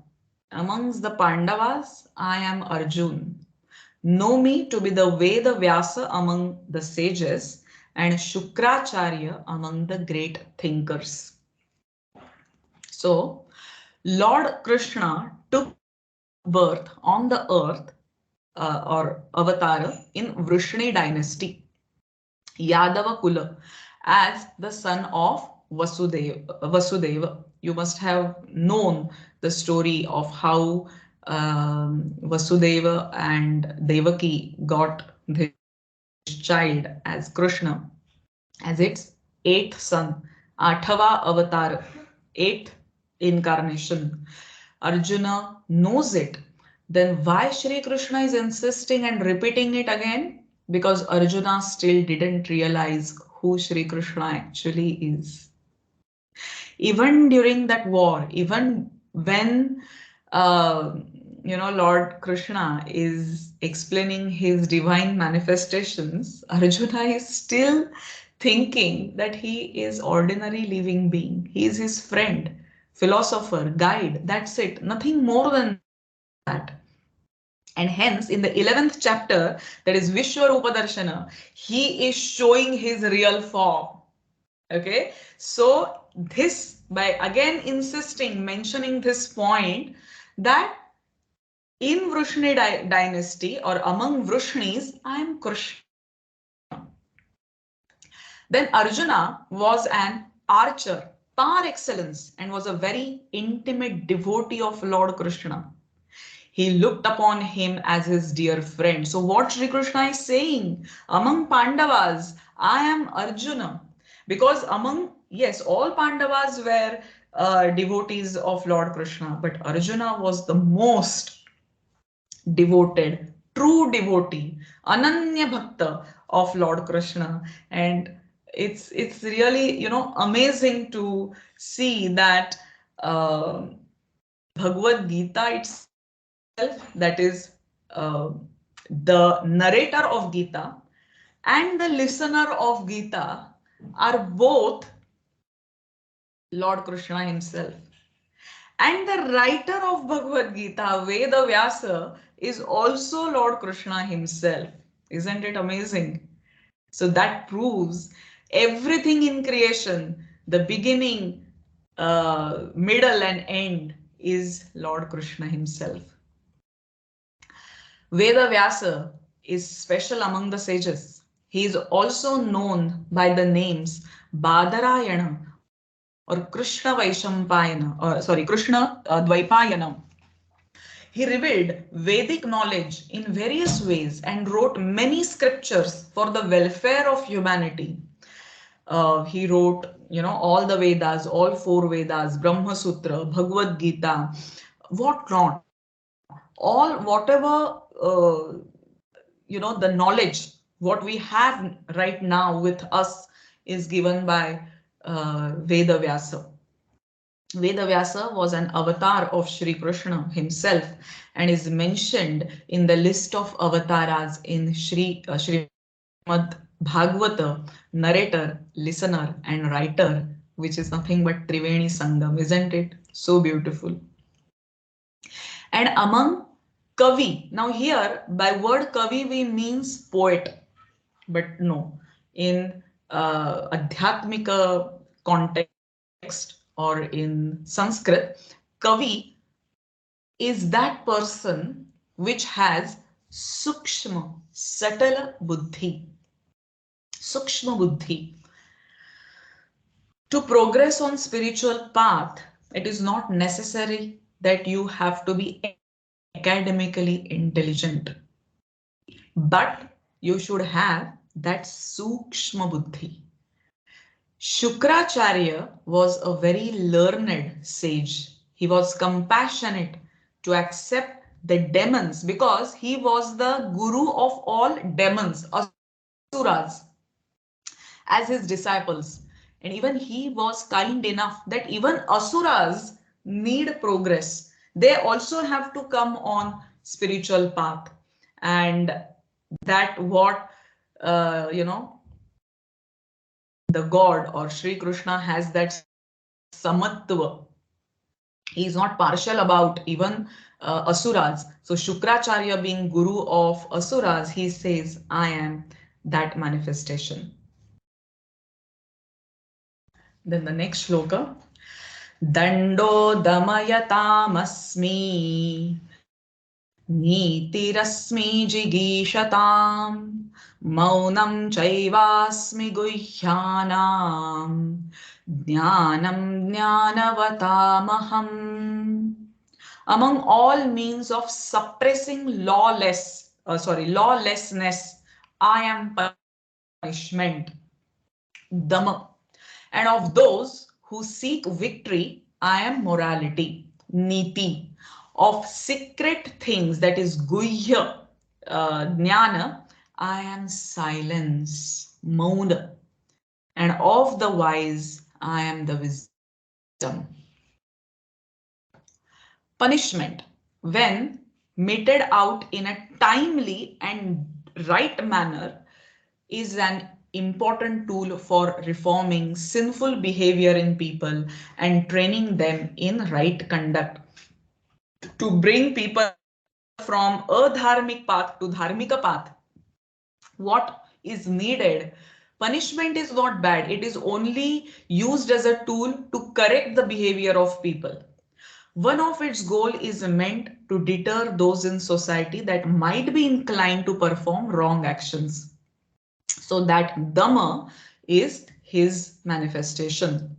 Amongst the Pandavas, I am Arjun. Know me to be the Veda Vyasa among the sages and Shukracharya among the great thinkers. So, Lord Krishna took birth on the earth or avatar in Vrishni dynasty, Yadava Kula, as the son of Vasudeva. You must have known the story of how Vasudeva and Devaki got this child as Krishna, as its eighth son, Athava avatar, eighth incarnation. Arjuna knows it. Then why Shri Krishna is insisting and repeating it again? Because Arjuna still didn't realize who Shri Krishna actually is. Even during that war, even when Lord Krishna is explaining his divine manifestations, Arjuna is still thinking that he is ordinary living being. He is his friend, philosopher, guide. That's it. Nothing more than that. And hence, in the 11th chapter, that is Vishwarupa Darshana, he is showing his real form. Okay, so this, by again insisting, mentioning this point, that in Vrishni dynasty or among Vrishnis, I am Krishna. Then Arjuna was an archer par excellence and was a very intimate devotee of Lord Krishna. He looked upon him as his dear friend. So what Shri Krishna is saying, among Pandavas, I am Arjuna. Because among yes, all Pandavas were devotees of Lord Krishna, but Arjuna was the most devoted, true devotee, Ananya Bhakta of Lord Krishna. And it's really, you know, amazing to see that Bhagavad Gita itself, that is the narrator of Gita and the listener of Gita are both Lord Krishna himself. And the writer of Bhagavad Gita, Veda Vyasa, is also Lord Krishna himself. Isn't it amazing? So that proves everything in creation, the beginning, middle, and end is Lord Krishna himself. Veda Vyasa is special among the sages. He is also known by the names Badarayana or Krishna Vaishampayana, Krishna Dvaipayana. He revealed Vedic knowledge in various ways and wrote many scriptures for the welfare of humanity. He wrote, you know, all the Vedas, all four Vedas, Brahma Sutra, Bhagavad Gita, what not, all whatever you know, the knowledge what we have right now with us is given by Veda Vyasa. Veda Vyasa was an avatar of Sri Krishna himself and is mentioned in the list of avatars in Srimad Bhagavata, narrator, listener, and writer, which is nothing but Triveni Sangam, isn't it? So beautiful. And among Kavi, now here by word Kavi we means poet, but no, in Adhyatmika context or in Sanskrit, Kavi is that person which has sukshma, subtle buddhi. Sukshma buddhi. To progress on spiritual path, it is not necessary that you have to be academically intelligent, but you should have that sukshma buddhi. Shukracharya was a very learned sage. He was compassionate to accept the demons because he was the guru of all demons, asuras, as his disciples. And even he was kind enough that even asuras need progress. They also have to come on spiritual path. And that what, you know, the God or Sri Krishna has that samatva. He is not partial about even asuras. So Shukracharya being guru of asuras, he says, I am that manifestation. Then the next shloka. Dando damayatam Nitirasmi jigishatam Maunam chaivasmi guhyanam Jnanam jnanavatamaham. Among all means of suppressing lawlessness, I am punishment, dama. And of those who seek victory, I am morality, niti. Of secret things, that is guhya, jnana, I am silence, mauna. And of the wise, I am the wisdom. Punishment, when meted out in a timely and right manner, is an important tool for reforming sinful behavior in people and training them in right conduct, to bring people from adharmic path to dharmika path. What is needed? Punishment is not bad. It is only used as a tool to correct the behavior of people. One of its goal is meant to deter those in society that might be inclined to perform wrong actions. So that Dhamma is his manifestation.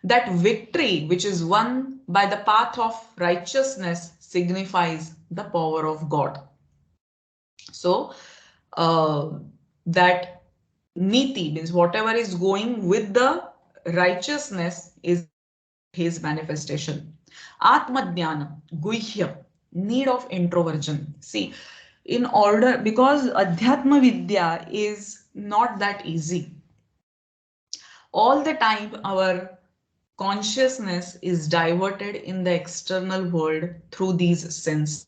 That victory which is won by the path of righteousness signifies the power of God. So that niti means whatever is going with the righteousness is his manifestation. Atmadhyana, guhya, need of introversion. See, in order, because Adhyatma Vidya is not that easy. All the time, our consciousness is diverted in the external world through these senses.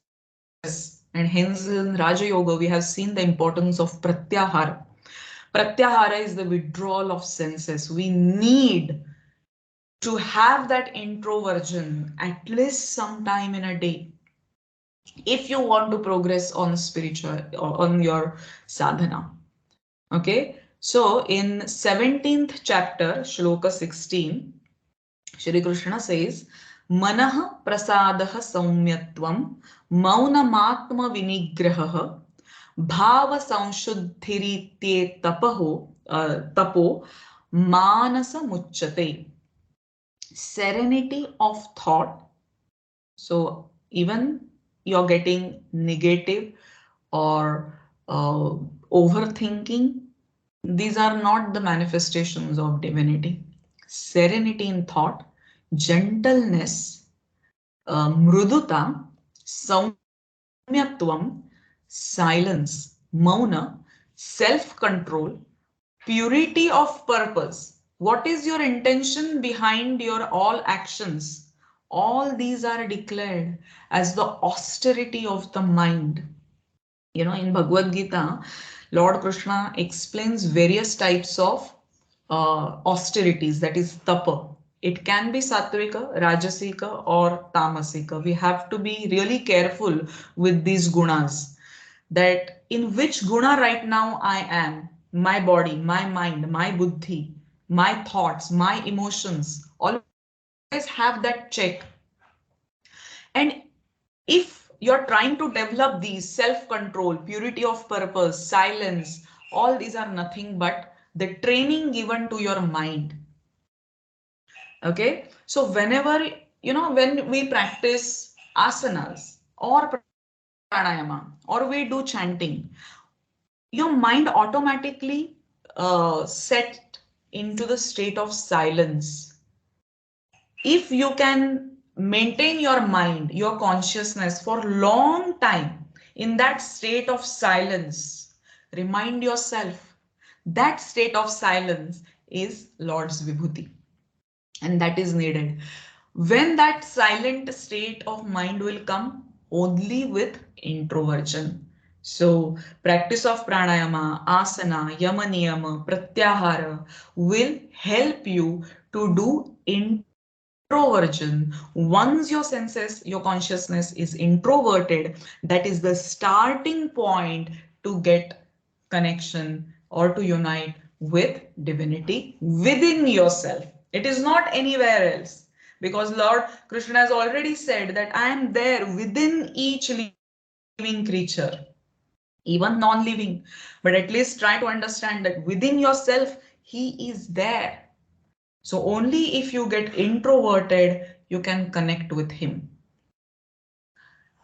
And hence, in Raja Yoga, we have seen the importance of pratyahara. Pratyahara is the withdrawal of senses. We need to have that introversion at least sometime in a day if you want to progress on spiritual or on your sadhana. Okay, so in 17th chapter, Shloka 16, Shri Krishna says, Manah prasadaha saumyatvam maunamatma vinigrahah bhava sanshuddhiritye tapo manasa muchyate. Serenity of thought. So even you're getting negative or overthinking, these are not the manifestations of divinity. Serenity in thought, gentleness, mruduta, saumyatvam, silence, mauna, self-control, purity of purpose. What is your intention behind your all actions? All these are declared as the austerity of the mind. You know, in Bhagavad Gita, Lord Krishna explains various types of austerities, that is tapa. It can be sattvika, rajasika, or tamasika. We have to be really careful with these gunas, that in which guna right now I am, my body, my mind, my buddhi, my thoughts, my emotions, always have that check. And if you're trying to develop these self-control, purity of purpose, silence, all these are nothing but the training given to your mind. Okay, so whenever, you know, when we practice asanas or pranayama or we do chanting, your mind automatically set into the state of silence. If you can maintain your mind, your consciousness for a long time in that state of silence, remind yourself that state of silence is Lord's Vibhuti, and that is needed. When that silent state of mind will come? Only with introversion. So practice of pranayama, asana, yama niyama, pratyahara will help you to do introversion. Once your senses, your consciousness is introverted, that is the starting point to get connection or to unite with divinity within yourself. It is not anywhere else, because Lord Krishna has already said that I am there within each living creature, even non-living. But at least try to understand that within yourself, he is there. So only if you get introverted, you can connect with him.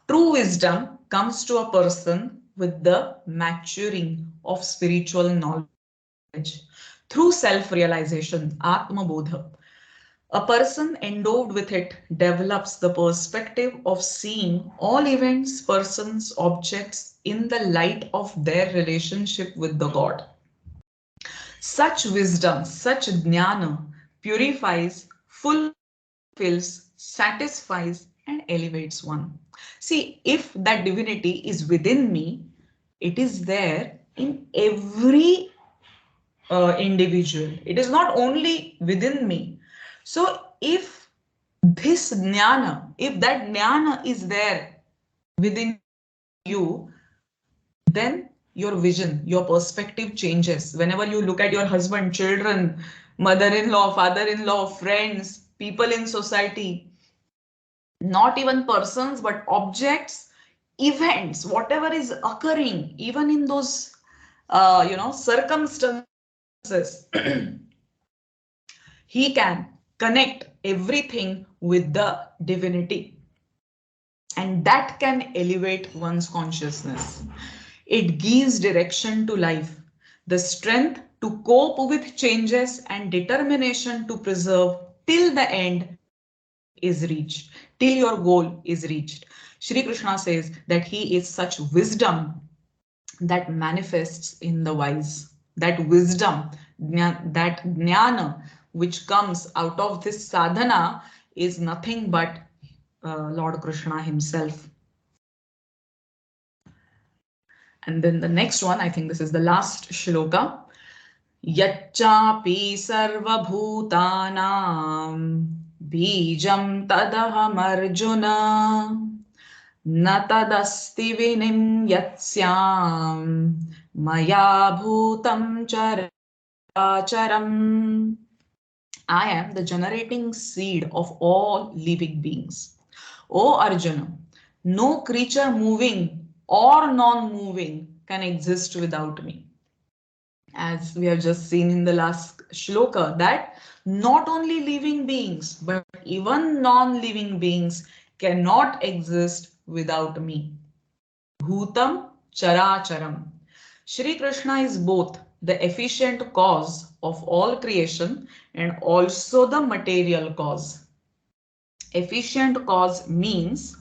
True wisdom comes to a person with the maturing of spiritual knowledge through self-realization, Atma Bodha. A person endowed with it develops the perspective of seeing all events, persons, objects in the light of their relationship with the God. Such wisdom, such jnana purifies, fulfills, satisfies, and elevates one. See, if that divinity is within me, it is there in every individual. It is not only within me. So if this jnana, if that jnana is there within you, then your vision, your perspective changes. Whenever you look at your husband, children, mother-in-law, father-in-law, friends, people in society, not even persons, but objects, events, whatever is occurring, even in those, circumstances, he can connect everything with the divinity. And that can elevate one's consciousness. It gives direction to life, the strength to cope with changes and determination to preserve till the end is reached, till your goal is reached. Shri Krishna says that he is such wisdom that manifests in the wise. That wisdom, that jnana, which comes out of this sadhana is nothing but Lord Krishna himself. And then the next one, I think this is the last shloka. Yacchapi sarvabhutanam bijam tadaham arjuna na tadasti vinim yatsyam maya bhutam characharam. I am the generating seed of all living beings. O Arjuna, no creature moving or non-moving can exist without me. As we have just seen in the last shloka, that not only living beings, but even non-living beings cannot exist without me. Bhutam characharam. Shri Krishna is both the efficient cause of all creation and also the material cause. Efficient cause means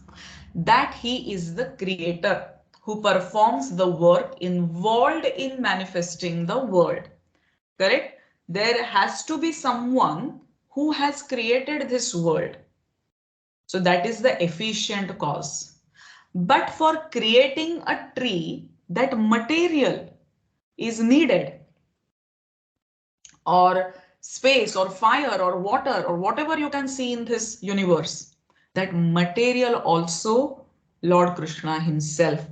that he is the creator who performs the work involved in manifesting the world. Correct? There has to be someone who has created this world. So that is the efficient cause. But for creating a tree, that material is needed, or space or fire or water or whatever you can see in this universe. That material also Lord Krishna himself.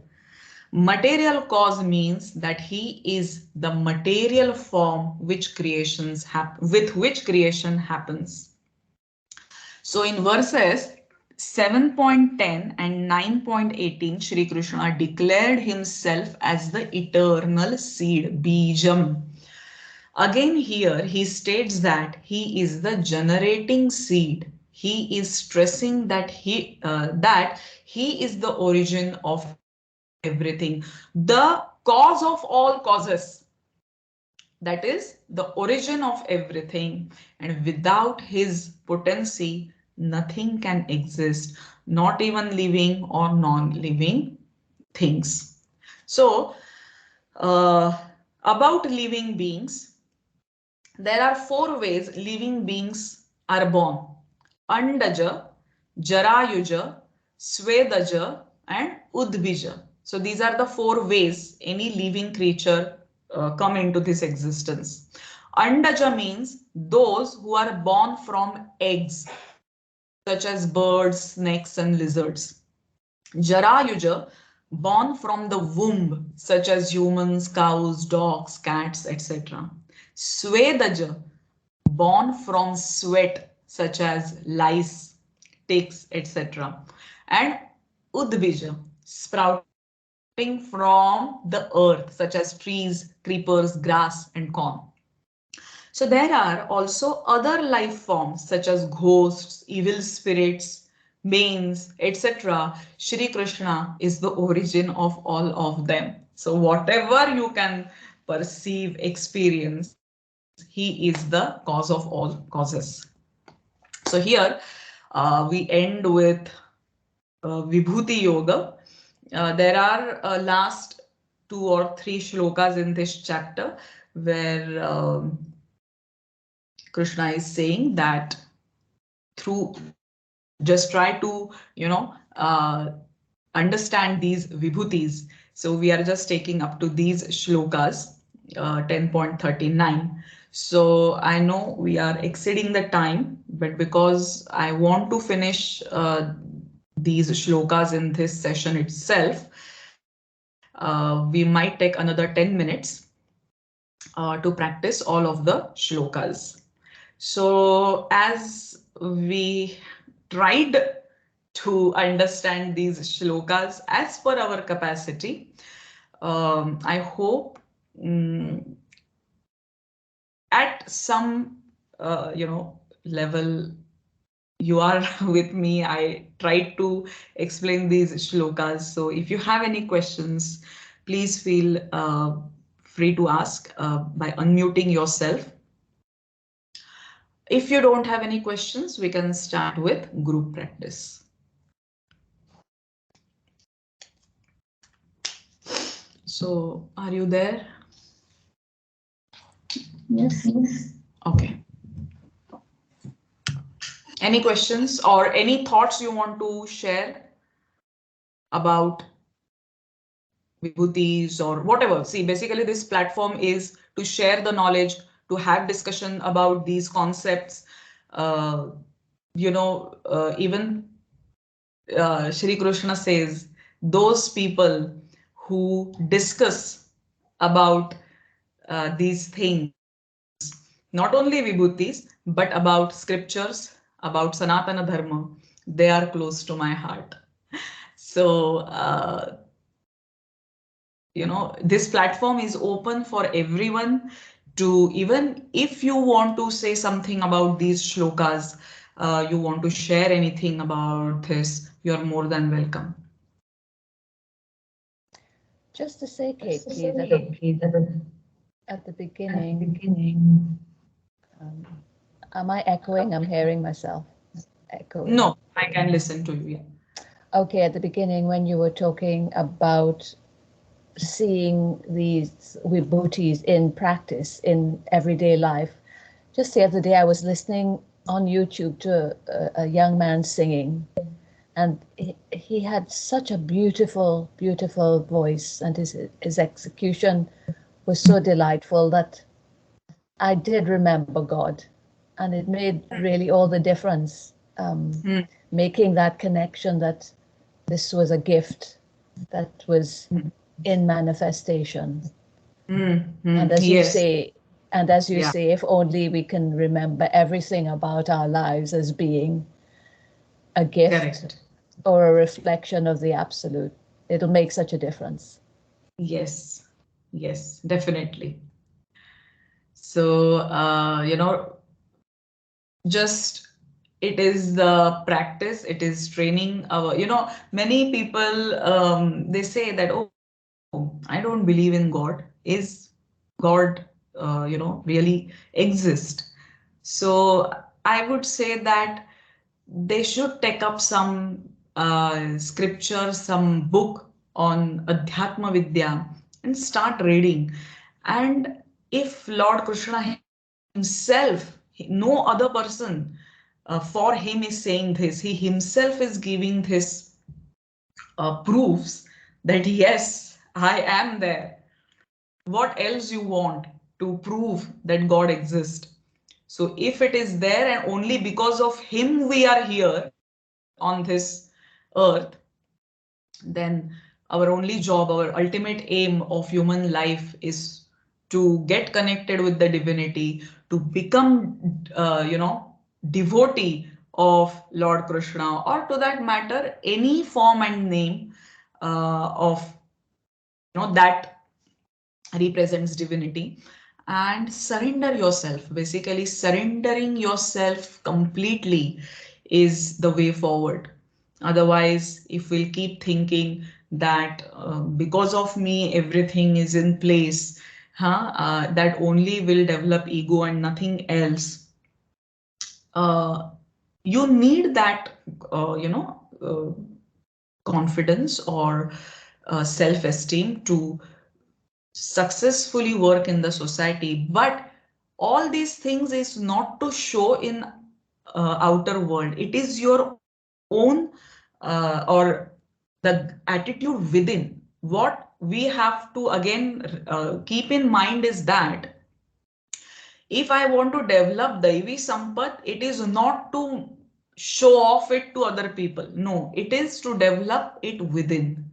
Material cause means that he is the material form which with which creation happens. So in verses 7.10 and 9.18, Shri Krishna declared himself as the eternal seed, Bijam. Again here he states that he is the generating seed. He is stressing that he is the origin of everything, the cause of all causes. That is the origin of everything, and without his potency, nothing can exist, not even living or non-living things. So, about living beings, there are 4 ways living beings are born: Andaja, Jarayuja, Svedaja, and Udbija. So these are the 4 ways any living creature come into this existence. Andaja means those who are born from eggs, such as birds, snakes, and lizards. Jarayuja, born from the womb, such as humans, cows, dogs, cats, etc. Svedaja, born from sweat, such as lice, ticks, etc. And Udbija, sprouting from the earth, such as trees, creepers, grass, and corn. So there are also other life forms such as ghosts, evil spirits, mains, etc. Shri Krishna is the origin of all of them. So whatever you can perceive, experience, he is the cause of all causes. So here we end with Vibhuti Yoga. There are last 2 or 3 shlokas in this chapter where Krishna is saying that through just try to, understand these vibhutis. So we are just taking up to these shlokas, 10.39. So I know we are exceeding the time, but because I want to finish these shlokas in this session itself, we might take another 10 minutes to practice all of the shlokas. So as we tried to understand these shlokas as per our capacity, I hope at some level you are with me. I tried to explain these shlokas. So if you have any questions, please feel free to ask by unmuting yourself. If you don't have any questions, we can start with group practice. So, are you there? Yes. Okay. Any questions or any thoughts you want to share about Vibhutis or whatever? See, basically this platform is to share the knowledge, to have discussion about these concepts. Even Shri Krishna says those people who discuss about these things, not only Vibhutis, but about scriptures, about Sanatana Dharma, they are close to my heart. So, this platform is open for everyone to, even if you want to say something about these shlokas, you want to share anything about this, you're more than welcome. Just to say, Katie, that at the beginning, am I echoing? I'm hearing myself echoing. No, I can listen to you. Yeah. Okay, at the beginning, when you were talking about seeing these Vibhutis in practice in everyday life, just the other day I was listening on YouTube to a young man singing, and he had such a beautiful, beautiful voice, and his execution was so delightful that I did remember God, and it made really all the difference, making that connection that this was a gift that was in manifestation. And as you say, if only we can remember everything about our lives as being a gift or a reflection of the absolute, it'll make such a difference. Yes, definitely. So, just it is the practice, it is training. Many people, they say that, oh, I don't believe in God. Is God, really exist? So I would say that they should take up some scripture, some book on Adhyatma Vidya and start reading. And if Lord Krishna himself, no other person for him is saying this, he himself is giving this proofs that yes, I am there. What else you want to prove that God exists? So if it is there and only because of him we are here on this earth, then our only job, our ultimate aim of human life is to get connected with the divinity, to become, devotee of Lord Krishna, or to that matter, any form and name of, that represents divinity, and surrender yourself. Basically, surrendering yourself completely is the way forward. Otherwise, if we'll keep thinking that because of me everything is in place, that only will develop ego and nothing else. You need that, confidence or self-esteem to successfully work in the society. But all these things is not to show in outer world. It is your own or the attitude within. What we have to again keep in mind is that if I want to develop Daivi Sampat, it is not to show off it to other people. No, it is to develop it within,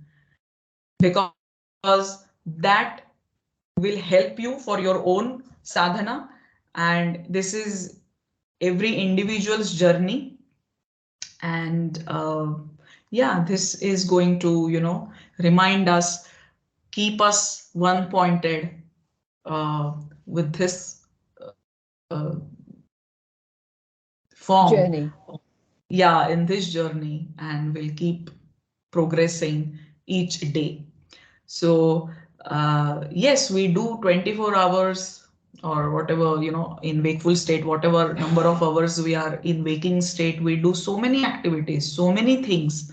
because that will help you for your own sadhana. And this is every individual's journey. And yeah, this is going to, remind us, keep us one pointed with this form. Journey. Yeah, in this journey, and we'll keep progressing each day. So yes, we do 24 hours or whatever, in wakeful state, whatever number of hours we are in waking state, we do so many activities, so many things.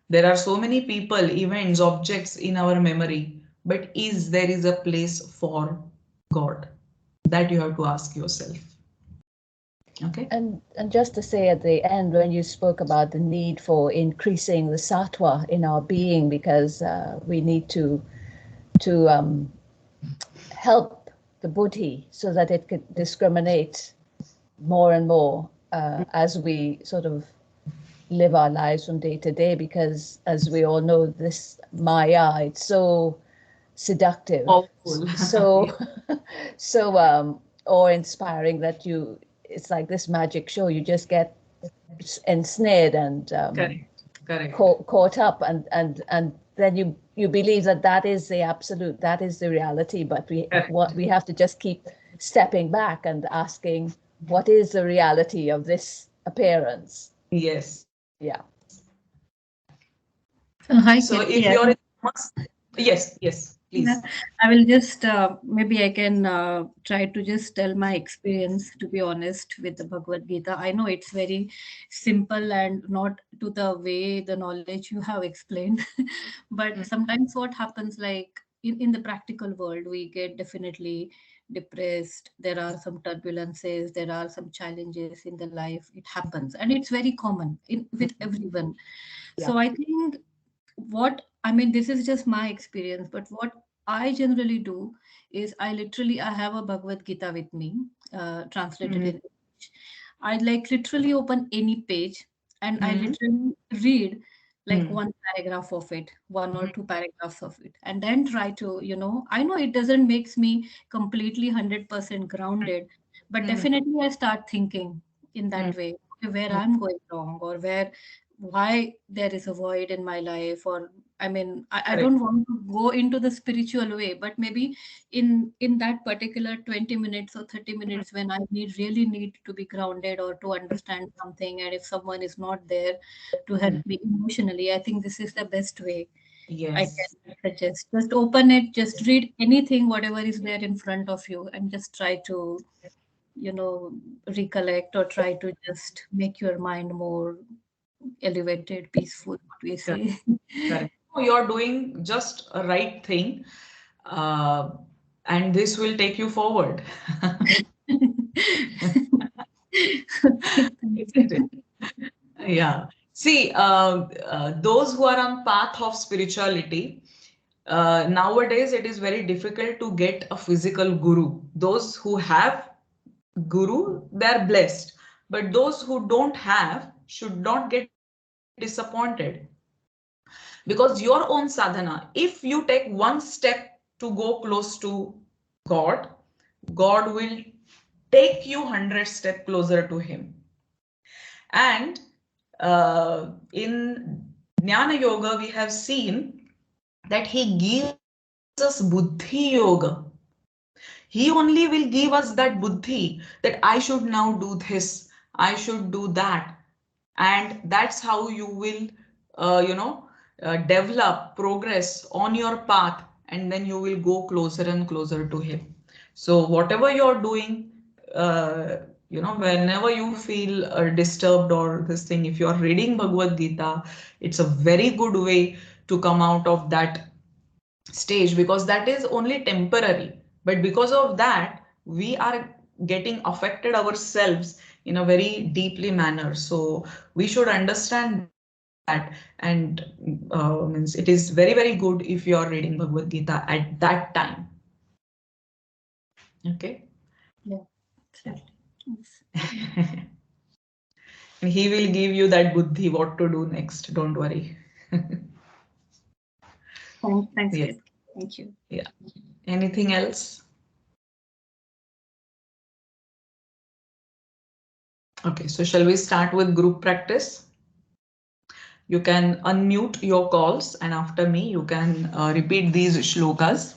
There are so many people, events, objects in our memory. But there is a place for God? That you have to ask yourself. Okay. And just to say at the end, when you spoke about the need for increasing the sattva in our being, because we need to help the buddhi so that it could discriminate more and more as we sort of live our lives from day to day, because as we all know, this Maya, it's so seductive, Powerful. so so awe-inspiring that it's like this magic show. You just get ensnared and Correct. caught up, and then you believe that is the absolute, that is the reality. But we have to just keep stepping back and asking, what is the reality of this appearance? Yes. Yeah. So hi, So if Kirti. you're yes, please. I will just maybe I can try to just tell my experience, to be honest, with the Bhagavad Gita. I know it's very simple and not to the way the knowledge you have explained, but sometimes what happens, like in the practical world, we get definitely depressed. There are some turbulences, there are some challenges in the life. It happens, and it's very common with everyone. Yeah. So I think what I mean, this is just my experience, but what I generally do is I have a Bhagavad Gita with me, translated in English. I like literally open any page and I literally read like one paragraph of it, one or two paragraphs of it, and then try to, I know it doesn't makes me completely 100% grounded, but definitely I start thinking in that way, okay, where I'm going wrong, or why there is a void in my life, or I mean, I Correct. don't want to go into the spiritual way, but maybe in that particular 20 minutes or 30 minutes when I really need to be grounded or to understand something, and if someone is not there to help me emotionally, I think this is the best way I Yes. can suggest. Just open it, just read anything, whatever is there in front of you, and just try to, recollect, or try to just make your mind more elevated, peaceful, what we Correct. say. Correct. No, you're doing just a right thing, uh, and this will take you forward. Okay, thank Isn't it? you. Yeah. See, those who are on path of spirituality, nowadays it is very difficult to get a physical guru. Those who have guru, they're blessed. But those who don't have should not get disappointed, because your own sadhana, if you take one step to go close to God, God will take you 100 steps closer to Him. And in Jnana Yoga, we have seen that He gives us Buddhi Yoga. He only will give us that Buddhi, that I should now do this, I should do that. And that's how you will, develop, progress on your path, and then you will go closer and closer to Him. So, whatever you're doing, whenever you feel disturbed or this thing, if you're reading Bhagavad Gita, it's a very good way to come out of that stage, because that is only temporary. But because of that, we are getting affected ourselves in a very deeply manner. So we should understand that. And means it is very, very good if you are reading Bhagavad Gita at that time. Okay. Yeah, absolutely. Yes. And he will give you that buddhi what to do next. Don't worry. Thanks, Yes. Kit. Thank you. Yeah. Anything else? Okay, so shall we start with group practice? You can unmute your calls, and after me, you can repeat these shlokas.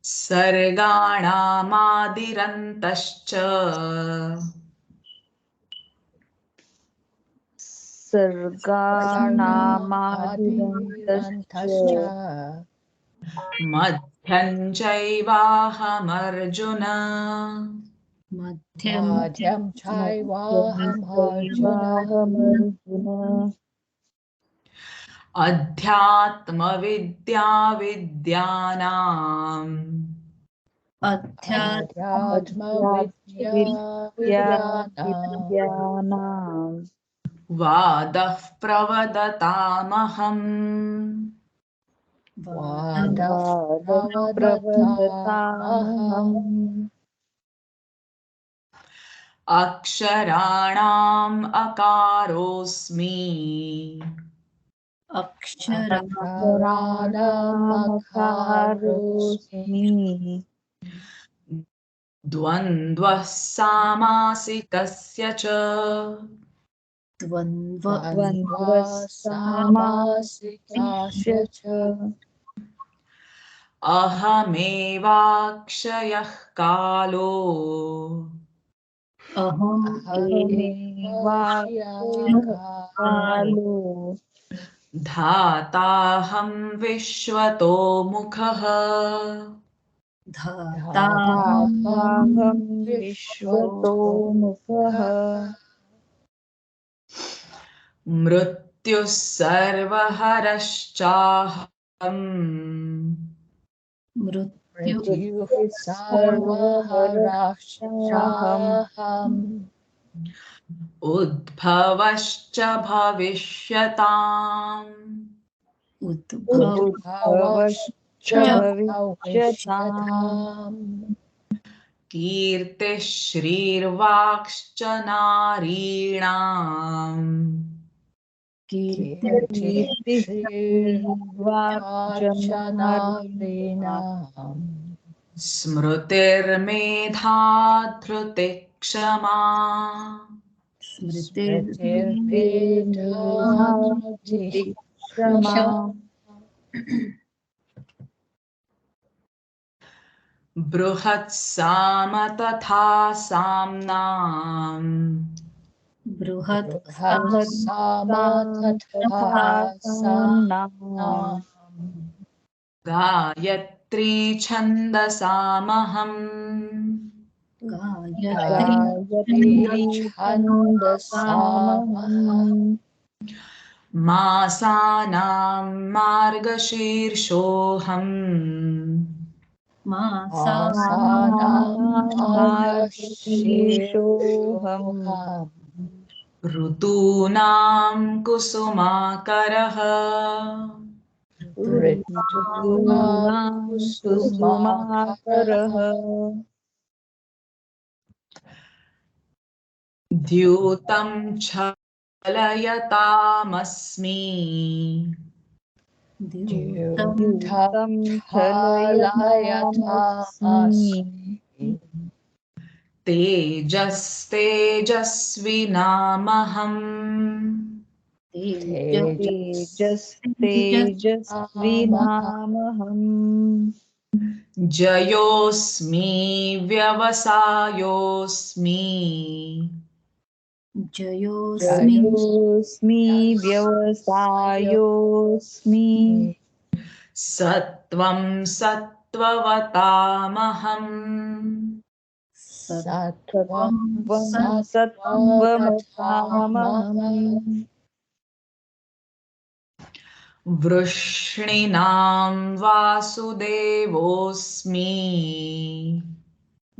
Sargāṇāmādirantashcha सर्गाणामादिरन्तश्च मध्यं चैवाहमर्जुन मध्यम माध्यं चैवाहमर्जुन चैवाहमर्जुन अध्यात्मविद्या विद्यानाम् अध्यात्मविद्या विद्यानां विद्यानां वादः प्रवदतामहम् वादः वादः प्रवदतामहम् प्रवदतामहम् अक्षराणाम् अकारोऽस्मि अक्षराणामकारोऽस्मि अक्षराणामकारोऽस्मि द्वन्द्वः सामासिकस्य च द्वन्द्व द्वन्द्वा द्वन्द्वस्सामासिकस्य सामासिकास्य च च अहमेवाक्षयः कालो अहम अहमेवाक्षयः अहमेवाक्षयकालो कालो धाताहं विश्वतो मुखः धाता धाताहं धाताहं विश्वतो विश्वतो मुखः मुखः मृत्युः सर्वहरश्चाहम् मृत्यु मृत्युः सर्वहरश्चाहम् सर्वहरश्चाहम् उद्भवश्च भविष्यताम् उद्भव उद्भवश्च उद्भवश्च भविष्यताम् भविष्यताम् कीर्तिः श्रीर्वाक्श्च नारीणाम् कीर्ति कीर्तिः श्रीर्वाक्चनारीणाम् कीर्तिश्रीर्वाक्चनारीणाम् स्मृतिर्मेधा धृतिः क्षमा स्मृतिर्मेधा धृतिः क्षमा क्षमा बृहत्साम तथा साम्नाम् बृहत् बृहत्सामा तथा तथा साम्नाम् गायत्री छन्दसामहम् गायत्री गायत्री छन्दसामहम् छन्दसामहम् मासानां मार्गशीर्षोऽहम् मासा आसानां मार्गशीर्षोऽहम् मार्गशीर्षोऽहम् ऋतूनां कुसुमाकरः ऋतूनां ऋतूनां कुसुमाकरः कुसुमाकरः द्यूतं छलयतामस्मि द्यूतं द्यूतं द्यूतं छलयतामस्मि छलयतामस्मि तेजस्तेजस्विनामहम् तेजस् तेजस्तेजस्विनामहम् तेजस्तेजस्विनामहम् जयोऽस्मि व्यवसायोऽस्मि जयोस्मि जयोऽस्मि व्यवसायोऽस्मि व्यवसायोऽस्मि सत्त्वं सत्त्ववतामहम् सत्वं सत्त्वं सत्त्ववतामहम् सत्त्वमतामहम् वृष्णीनां वासुदेवोऽस्मि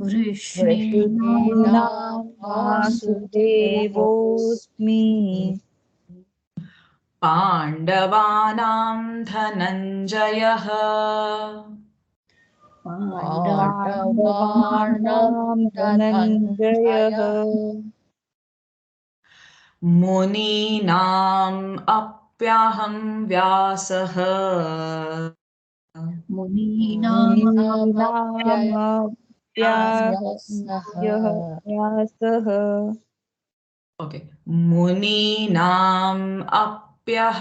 वृष्णि वृष्णीनां वृष्णीनां वासुदेवोऽस्मि वासुदेवोऽस्मि पाण्डवानां धनञ्जयः पाण्डव पाण्डवानां पाण्डवानां धनञ्जयः धनञ्जयः मुनीनाम् अप्याहं व्यासः मुनीनां मुनीनामप्यव्यासः मुनीनामप्याहम्यः व्यासः ओके मुनीनाम् अप्यः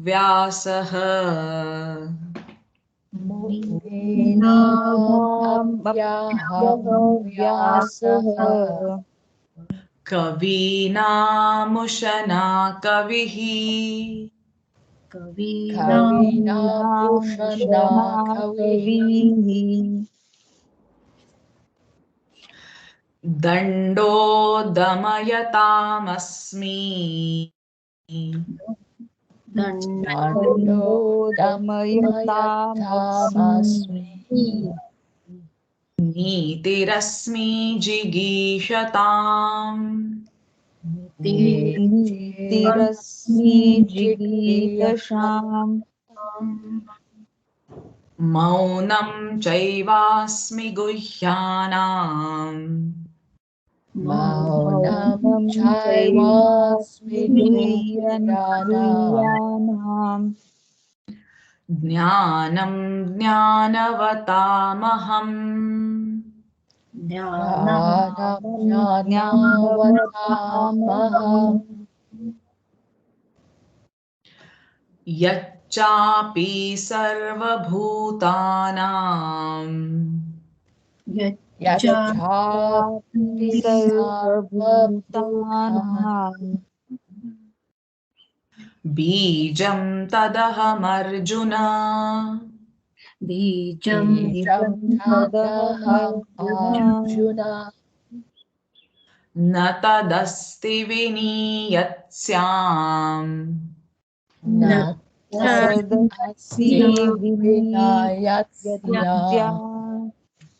व्यासः मुनीनामप्यः मुनीनामप्यव्यासः व्यासः कवीनामुशना कविः Kavinamushana kavihi दण्डो दमयतामस्मि Dando दण्डोदमयतामस्मि damayatasmi नीतिरस्मि जिगीषताम् नीतिरस्मि Nitiram जिगीषाम् मौनं चैवास्मि गुह्यानाम् Maunam मौनं chaivasmi चैवास्मि guhyanam गुह्यानाम् ज्ञानं ज्ञानवतामहम् Jnanam ज्ञानवतामहम् jnanavatamaham यच्चापि सर्वभूतानां Yachapi sarvabhutanam सर्वभूतानां बीजं तदहमर्जुन Bijam Bijam बीजं tadaham तदहमर्जुन arjuna न तदस्ति विनीयत्स्याम् na tad तदस्ति asti विनीत्या vinayatsya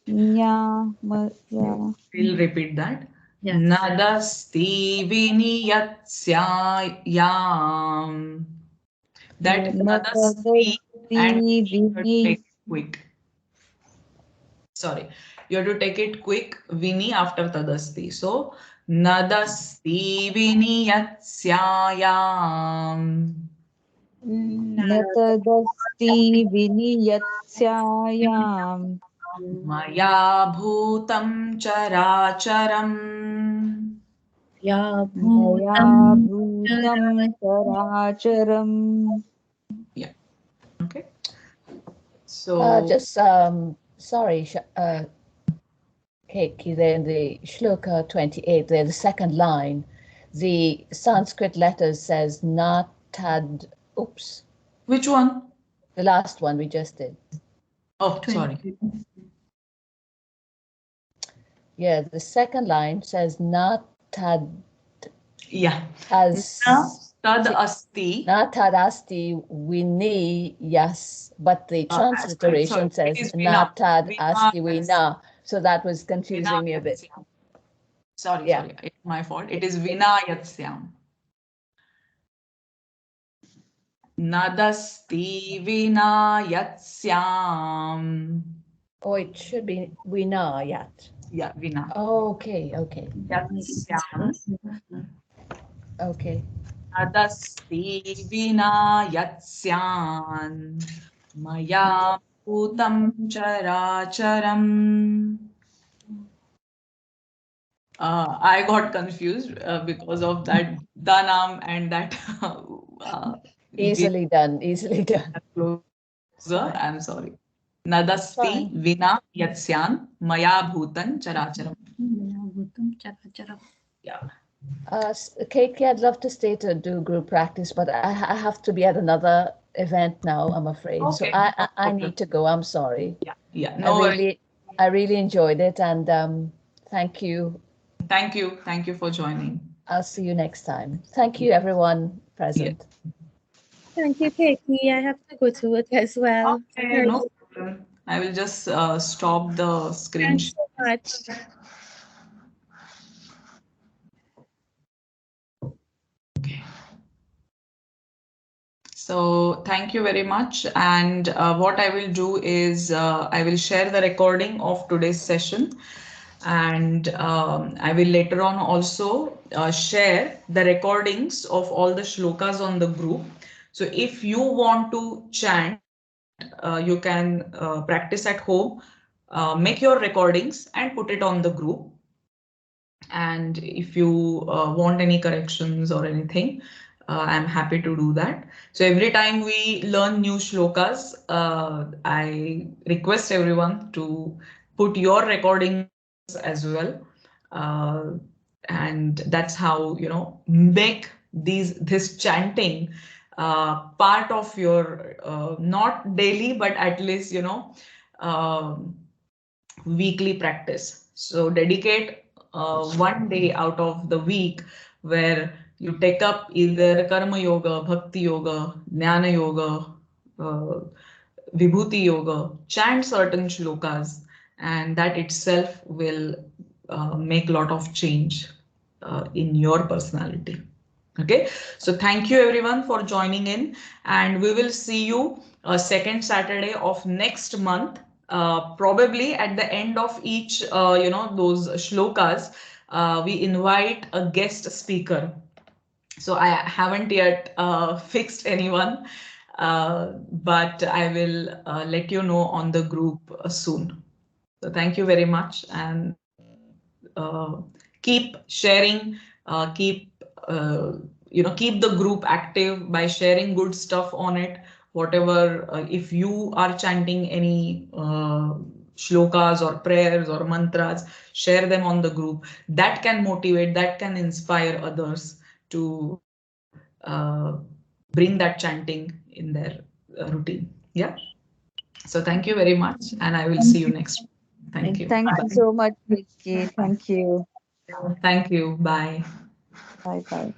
ज्ञामया We'll repeat that. Yes. Nadasti viniyatsyayam. That न nadasti तदस्ति and you have to विनि take it quick. Sorry, you have to take it quick. Vini after tadasti. So nadasti viniyatsyayam. न तदस्ति विनियत्स्यायाम् Maya bhutam characharam. Ya मया Bhutam भूतं चराचरम् Yeah. Okay. So just sorry Keki, there in the Shloka 28, there, the second line, the Sanskrit letters says natad. Oops, which one? the last one we just did. Oh, sorry. Yeah, the second line says natad Yeah. as Tad asti. natad asti vini yes, but the transliteration Sorry, it says is vina. natad Vina asti yatsya. vina. So that was Vina confusing me a bit. yatsya. Sorry, Yeah. sorry. It's my fault. It is vina yatsyam. Nadasti vina yatsyam. Oh, it should be vina yat. Yeah, vina. Okay. Yatsyam. Okay. Nadasti vina yatsyan. Maya bhutam characharam. I got confused because of that Danam and that Easily done. Easily done. closer. Fine. I'm sorry. Nadasti Fine. vina yatsyan maya bhutan characharam. Bhutam Characharam. Yeah. Kiki, I'd love to stay to do group practice, but I have to be at another event now, I'm afraid. So Okay. I need to go. I'm sorry. Yeah. Yeah. No worries. I really enjoyed it, and thank you. Thank you. Thank you for joining. I'll see you next time. Thank you, everyone present. Thank you, Keki. I have to go to work as well. Okay. No problem. I will just stop the screen. Thanks so much. Okay. So thank you very much. And what I will do is I will share the recording of today's session. And I will later on also share the recordings of all the shlokas on the group. So if you want to chant, you can practice at home, make your recordings and put it on the group. And if you want any corrections or anything, I'm happy to do that. So every time we learn new shlokas, I request everyone to put your recordings as well. and that's how, make this chanting part of your not daily, but at least, um weekly practice. So dedicate 1 day out of the week where you take up either karma yoga, bhakti yoga, jnana yoga, uh, vibhuti yoga, chant certain shlokas, and that itself will make a lot of change in your personality. Okay, so thank you everyone for joining in, and we will see you second Saturday of next month. Probably at the end of each, those shlokas, we invite a guest speaker. So I haven't yet fixed anyone, but I will let you know on the group soon. So thank you very much, and keep sharing, keep the group active by sharing good stuff on it. Whatever, if you are chanting any shlokas or prayers or mantras, share them on the group. That can motivate, that can inspire others to bring that chanting in their routine. Yeah. So thank you very much, and I will see Thank you you. next. Thank you. Thank you Bye. so much, Vicky. Thank you. Thank you. Bye. Bye bye.